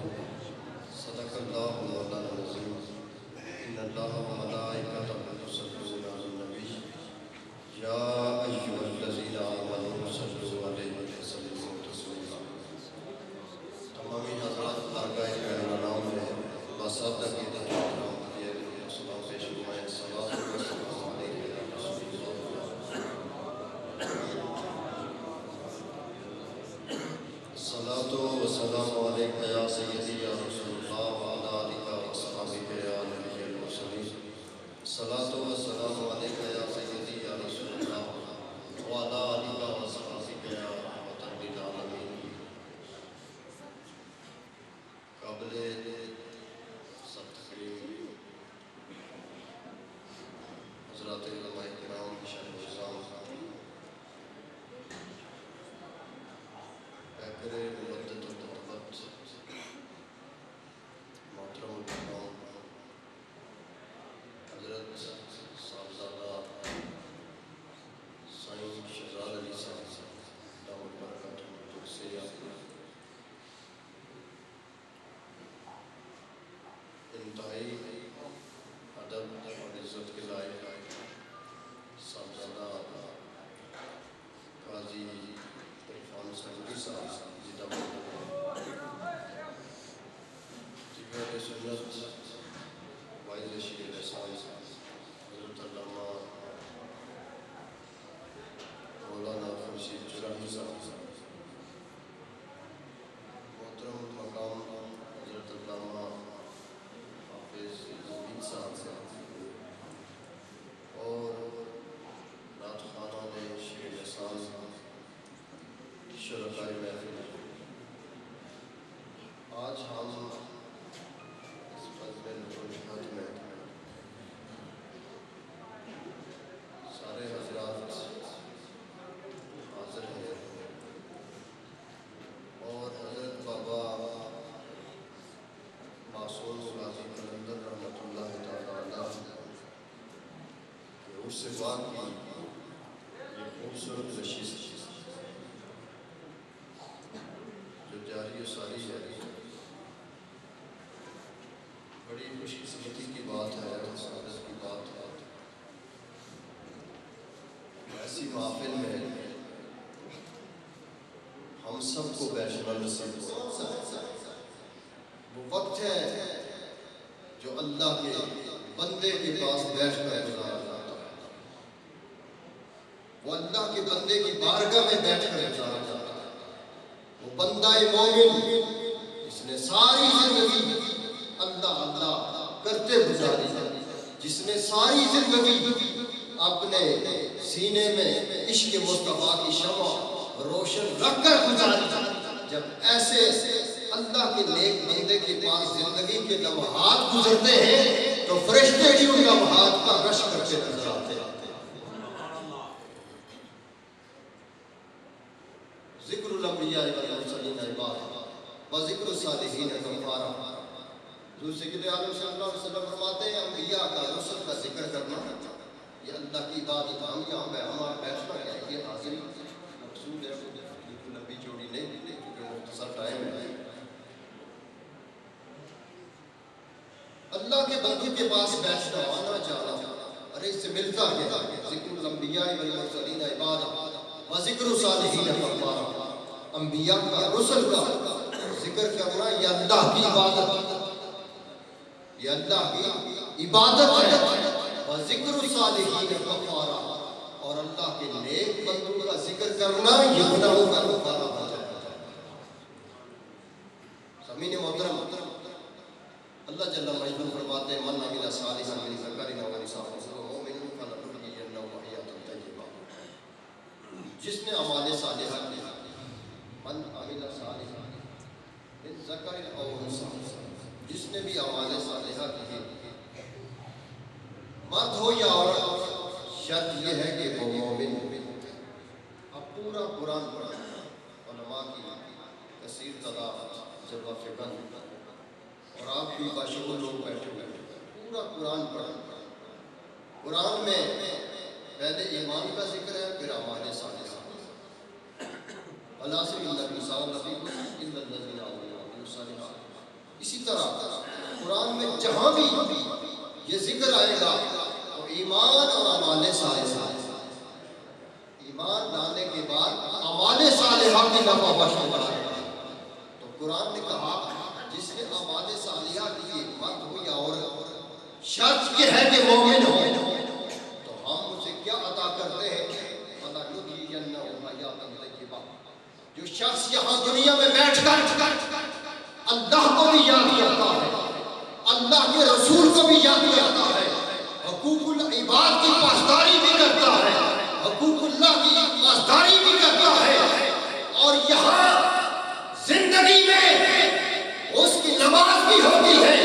صدق الله مولانا العظيم إن الله وملائكته يصلون على النبي يا أيها الذين آمنوا صلوا عليه وسلموا تسليما تمامی حضرات بارگاہ کرام میں باضابطہ کی تحریم یہ سلام پیش فرمائیں صلوات و سلام علیہ یا رسول اللہ صلاۃ و سلام علیک یا سیدی یا رسول اللہ وعلی آلک و اصحابک یا نبی المرسلین صلاۃ و سلام علیک یا سیدی یا رسول اللہ وعلی آلک و اصحابک یا رحمۃ للعالمین قابل سب تقریم حضرات علماء کرام شیخ الاسلام پیکر مودت و محبت محترم الامام حضرت صاحبزادہ سائیں شہزاد علی صاحب دامت برکاتہ سے انتہائی ادب اور عزت کے لائق صاحبزادہ قاضی عرفان سنگی صاحب زندہ باد دیگر سنت وائز شیر احسان حضرت علامہ مولانا خورشید جرانی صاحب محترم مقام حضرت علامہ حافظ زبید صاحب اور رات خانہ نے شیر احسان شرکائے محفل آج ہم اس بزم نشہت میں سارے حضرات حاضر ہیں اور حضرت بابا معصوم غازی قلندر رحمۃ اللہ تعالی علیہ کہ اس سے بات کی یہ خوبصورت نشست جو جاری و ساری ہے بڑی خوش قسمتی کی بات ہے اور سعادت کی بات ہے ایسی محفل میں ہم سب کو بیٹھنا نصیب ہوا وہ وقت ہے جو اللہ کے بندے کے پاس بیٹھ کر گزارا جاتا ہے وہ اللہ کے بندے کی بارگاہ میں بیٹھ کر گزارا جاتا ہے وہ بندہ مومن جس نے ساری زندگی اللہ اللہ کرتے گزاری جس نے ساری زندگی اپنے سینے میں عشق مصطفیٰ کی شمع روشن رکھ کر گزاری جب ایسے اللہ کے نیک بندے کے پاس زندگی کے لمحات گزرتے ہیں تو فرشتے بھی ان لمحات کا رش کرتے نظر آتے ہیں ذکر الانبیاء والمرسلین عباد و ذکر الصالحین کفارہ حضور سید عالم صلی اللہ علیہ وسلم فرماتے ہیں انبیاء کا رسل کا ذکر کرنا یہ اللہ کی عبادت ہم یہاں پہ ہمارا بیٹھنا ہے یہ حاضری مقصود ہے بالکل لمبی چوڑی نہیں کیونکہ مختصر ٹائم ہے اللہ کے بندے کے پاس بیٹھنا آنا جانا ارے اس سے ملتا ہے ذکر الانبیاء والمرسلین عباد و ذکر الصالحین کفارہ انبیاء کا رسل کا ذکر کرنا یہ اللہ کی عبادت یہ اللہ کی عبادت ہے و ذکر الصالحین کفارہ اور اللہ کے نیک بندوں کا ذکر کرنا یہ گناہوں کا کفارہ ہو جاتا ہے سامعین محترم اللہ جل مجدہ فرماتے ہیں من عمل صالحا من ذکر او انثى وهو مؤمن فلنحيينه حیاۃ طیبہ جس نے اعمال صالحہ کیا من عمل صالحا من ذکر او انثى جس نے بھی اعمال صالحہ کی مرد ہو یا عورت شرط یہ ہے کہ وہ مومن اب پورا قرآن پڑھا علماء کی کثیر تعداد جلوہ فکر اور آپ بھی باشکل لوگ بیٹھے ہوئے پورا قرآن پڑھا قرآن میں پہلے ایمان کا ذکر ہے پھر اعمال صالحہ اللہ سے اللہ کی صاحب نبی کو الصالحات۔ اسی طرح قرآن میں جہاں بھی یہ ذکر آئے گا تو ایمان اور اعمال صالحہ، ایمان لانے کے بعد اعمال صالحہ کی نفع بخش ہوگا۔ تو قرآن نے کہا جس نے اعمال صالحہ کیے، مرد ہو یا عورت، شرط یہ ہے کہ مومن ہو، تو ہم اسے کیا عطا کرتے ہیں؟ فَلَنُحْيِيَنَّهُ حَيَاةً طَيِّبَةً۔ جو شخص یہاں دنیا میں بیٹھ کر اللہ کو بھی یاد کرتا ہے، اللہ کے رسول کو بھی یاد کرتا ہے، حقوق العباد کی پاسداری بھی کرتا ہے، حقوق اللہ کی پاسداری بھی کرتا ہے، اور یہاں زندگی میں اس کی نماز بھی ہوتی ہے،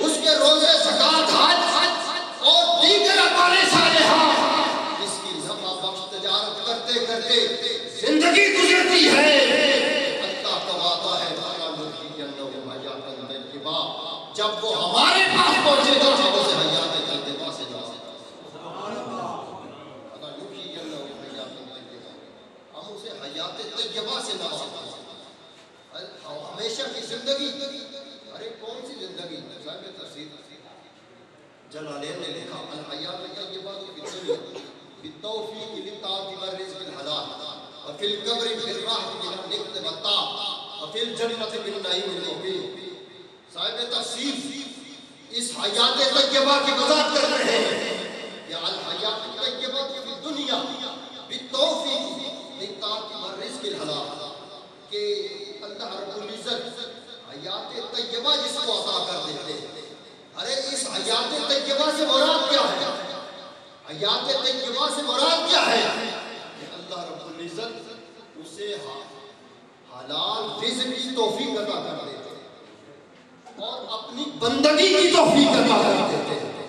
اس کے روزے، زکوٰۃ، حج اور دیگر اعمال صالحہ، اس کی نفع بخش تجارت کرتے کرتے زندگی گزرتی ہے۔ اللہ کا وعدہ ہے جب وہ ہمارے پاس پہنچے گا ہم اسے حیات طیبہ سے نوازیں گے، ہم اسے حیات طیبہ سے نوازیں گے، ہمیشہ کی زندگی۔ ارے کون سی زندگی؟ صاحب تفسیر جلالین نے لکھا الحیات طیبہ فی الدنیا بالتوفیق للطاعۃ والرزق الحلال وفی القبر بالراحۃ من النقد والطاعۃ وفی الجنۃ بالنعیم المقیم۔ صاحب تفسیر اس حیات طیبہ کی وضاحت کر رہے ہیں کہ الحیات طیبہ فی الدنیا بالتوفیق للطاعۃ والرزق الحلال، کہ اللہ رب العزت حیات طیبہ جس کو عطا کر دیتے ہیں۔ ارے اس حیات طیبہ سے مراد کیا ہے؟ حیات طیبہ سے مراد کیا ہے؟ کہ اللہ رب العزت اسے حلال رزق کی توفیق عطا کر دیتے اور اپنی بندگی کی توفیق عطا کر دیتے ہیں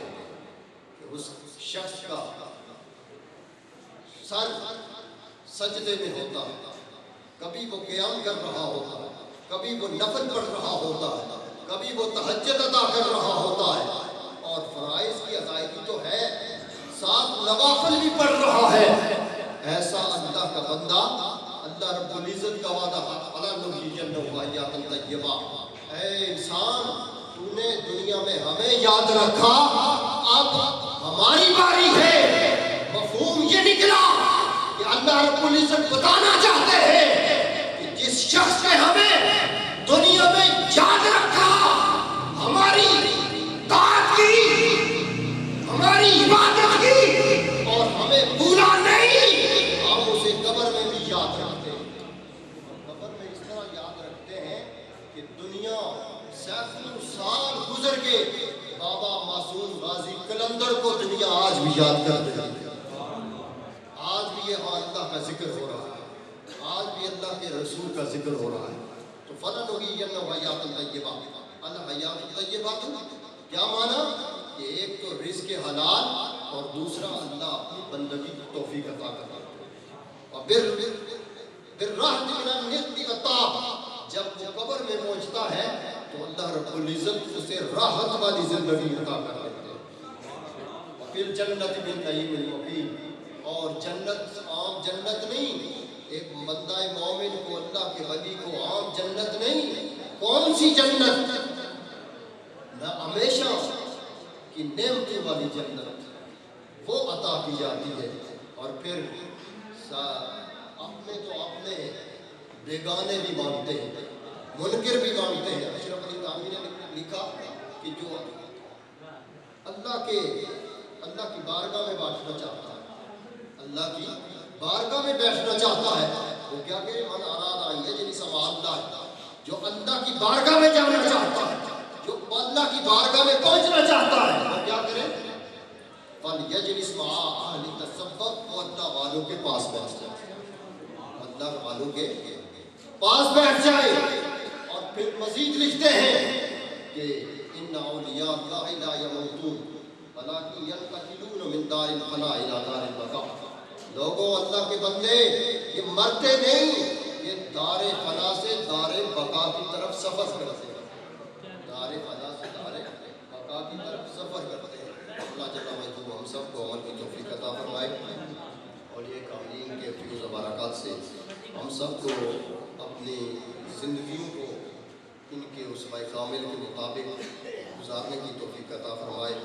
کہ اس شخص کا سر سجدے میں ہوتا ہے، کبھی وہ قیام کر رہا ہوتا ہے، کبھی وہ نفل پڑھ رہا ہوتا ہے، کبھی وہ تہجد ادا کر رہا ہوتا ہے، اور فرائض کی ادائیگی تو ہے، ساتھ نوافل بھی پڑھ رہا ہے۔ ایسا اللہ کا بندہ اللہ رب العزت کا وعدہ فَلَنُحْيِيَنَّهُ حَيَاةً طَيِّبَةً۔ اے انسان، تو نے دنیا میں ہمیں یاد رکھا، اب ہماری باری ہے۔ مفہوم یہ نکلا کہ اللہ رب العزت بتانا چاہتے ہیں کہ جس شخص نے ہمیں دنیا میں یاد رکھا، ہماری طاعت کی، ہماری عبادت کی اور ہمیں بھولا نہیں، ہم اسے قبر میں بھی یاد رکھتے ہیں۔ قبر میں اس طرح یاد رکھتے ہیں کہ دنیا سینکڑوں سال گزر کے بابا معصوم غازی قلندر کو دنیا آج بھی یاد کرتے ہیں۔ آج بھی یہ اللہ کا ذکر ہو رہا ہے، آج بھی اللہ کے رسول کا ذکر ہو رہا ہے۔ تو فَلَنُحْيِيَنَّهُ حَيَاةً طَيِّبَةً۔ الحیات طیبہ کیا معنی؟ کہ ایک تو رزق حلال اور دوسرا اللہ اپنی بندگی کی توفیق عطا کرتا ہے، اور بالراحت من النقد والطاعۃ، جب وہ قبر میں پہنچتا ہے تو اللہ رب العزت اسے راحت والی زندگی عطا کر دیتے ہیں۔ پھر جنت بالنعیم المقیم، اور جنت عام جنت نہیں، ایک بندہ مومن کو، اللہ کے ولی کو عام جنت نہیں، کون سی جنت؟ نہ ہمیشہ کی نعمتوں والی جنت وہ عطا کی جاتی ہے۔ اور پھر اپنے تو اپنے بیگانے بھی مانتے ہیں، منکر بھی مانتے ہیں۔ اشرف علی تھانوی نے لکھا کہ جو اللہ کی بارگاہ میں بیٹھنا چاہتا ہے، اللہ کی بارگاہ میں بیٹھنا چاہتا ہے، وہ کیا کہ من اراد ان یجلس مع اللہ، جو اللہ کی بارگاہ میں جانا چاہتا ہے، جو اللہ کی بارگاہ میں پہنچنا چاہتا ہے، وہ کیا کرے؟ فَلْيَجْلِسْ مَعَ أَهْلِ التَّصَوُّفِ، وہ اللہ والوں کے پاس بیٹھ جائے، اللہ والوں کے پاس بیٹھ جائے۔ اور پھر مزید لکھتے ہیں کہ ان اولیاء اللہ لا يموتون ولكن ينتقلون من دار الفناء الى دار البقاء۔ لوگوں، اللہ کے بندے، یہ مرتے نہیں، یہ دار فنا سے دار بقا کی طرف سفر کرتے ہیں، دار فنا سے دار بقا کی طرف سفر کرتے ہیں۔ اللہ جل وعلا ہم سب کو عمل کی توفیق عطا فرمائے، اور یہ کاملین کے فیوز و برکات سے ہم سب کو اپنی زندگیوں کو ان کے اسوہ کامل کے مطابق گزارنے کی توفیق عطا فرمائے،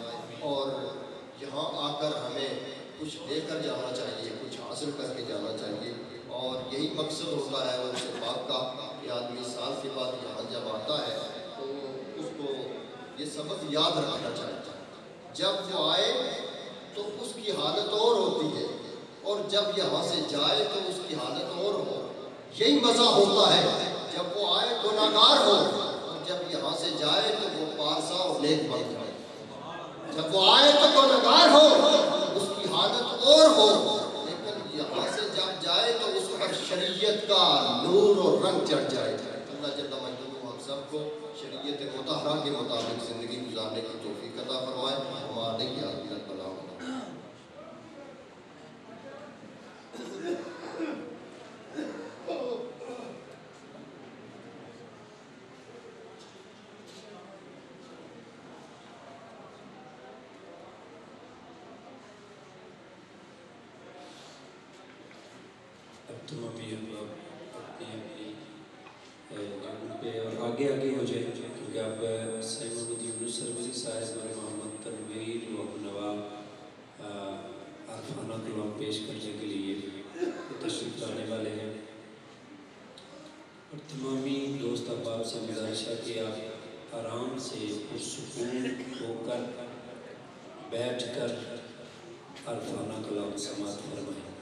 اور یہاں آ کر ہمیں کچھ لے کر جانا چاہیے، کچھ حاصل کر کے جانا چاہیے، اور یہی مقصد ہوتا ہے ان سے پاک کا کہ آدمی سال کے بعد یہاں جب آتا ہے تو اس کو یہ سبق یاد رکھنا چاہیے۔ جب وہ آئے تو اس کی حالت اور ہوتی ہے، اور جب یہاں سے جائے تو اس کی حالت اور ہو۔ یہی مزہ ہوتا ہے، جب وہ آئے گناہگار ہو، اور جب یہاں سے جائے تو وہ پارسا اور نیک بن جائے۔ جب وہ آئے تو گناہگار ہو، اس کی حالت اور ہو، لیکن یہاں سے جب جائے تو اس پر شریعت کا نور اور رنگ چڑھ جائے۔ اللہ جل مجدہ ہم سب کو شریعت مطہرہ کے مطابق زندگی گزارنے کی توفیق عطا فرمائے۔ ہمارے یاد رب العالمین۔ اب تم ابھی اپنی جگہ پہ اور آگے ہو جائیں، کیونکہ اب سید محمد یونس سروری صاحب اور محمد تنویر و نواب عرفانہ کلام پیش کرنے کے لیے تشریف لانے والے ہیں، اور تمامی دوست احباب سے گزارش ہے کہ آپ آرام سے پرسکون ہو کر بیٹھ کر عرفانہ کلام سماعت فرمائیں۔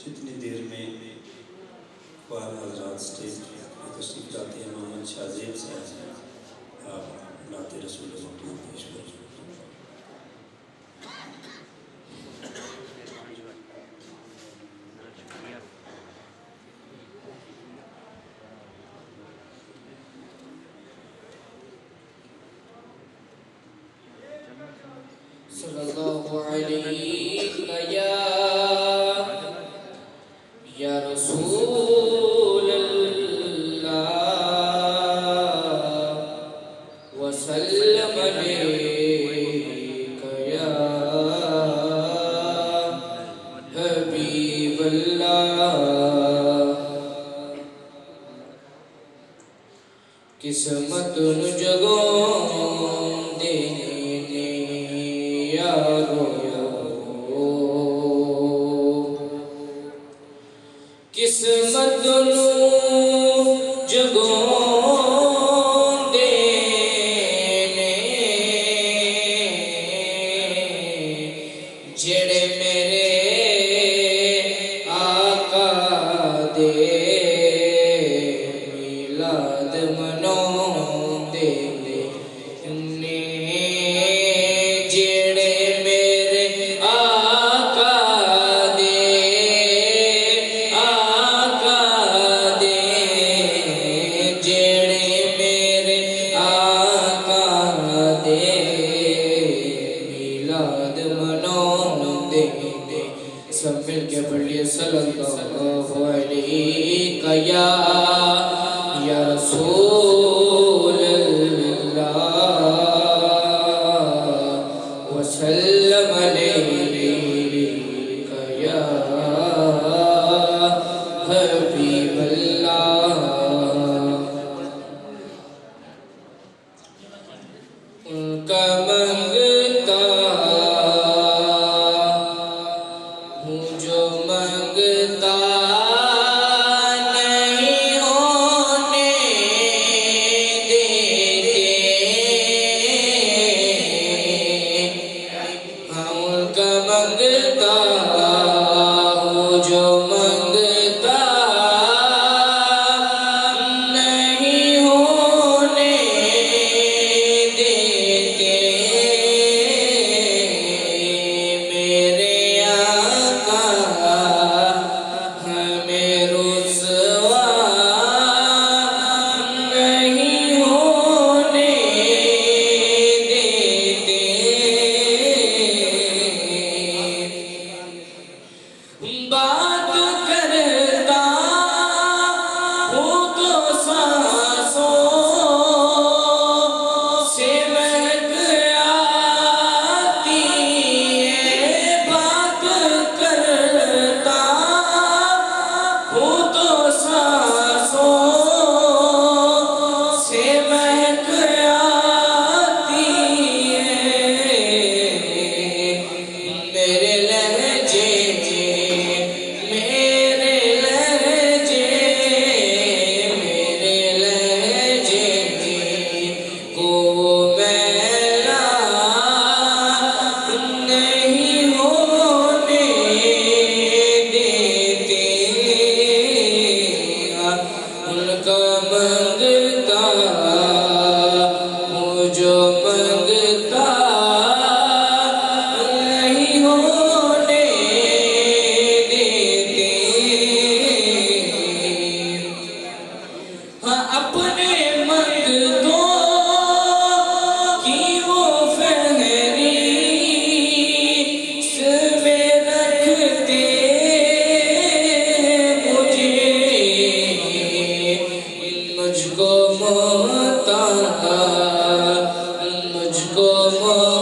جتنی دیر میں اقبال حضرات اسٹیج پہ تشریف لاتے ہیں، محمد شاہ زیب صاحب آپ نعت رسول مطلوب پیش کریں۔ صلی اللہ علیہ یا رسول اللہ وسلم علیک یا حبیب اللہ۔ قسمت نو جگوں دینے یارو، قسمت نو جگوں دینے جڑے میرے آقا دے میلاد مناؤندے نے، جڑے میرے آقا دے جڑے میرے آقا دے میلاد مناؤندے نے، سب مل کے پڑھیے صلی اللہ علیہ یا رسول اللہ وسلم علیک یا حبیب اللہ۔ ان کا منگتا ہوں جو منگتا نہیں ہونے دیتے، ہم ان کا منگتا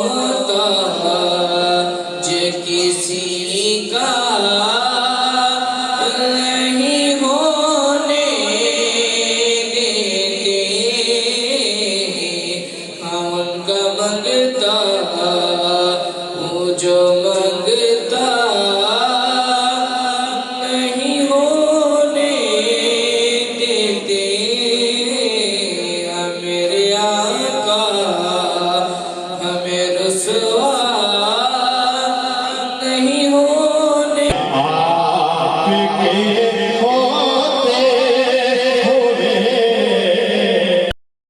محتاج کسی کا نہیں ہونے دیتے، ہم ان کا مانگتا ہوں جو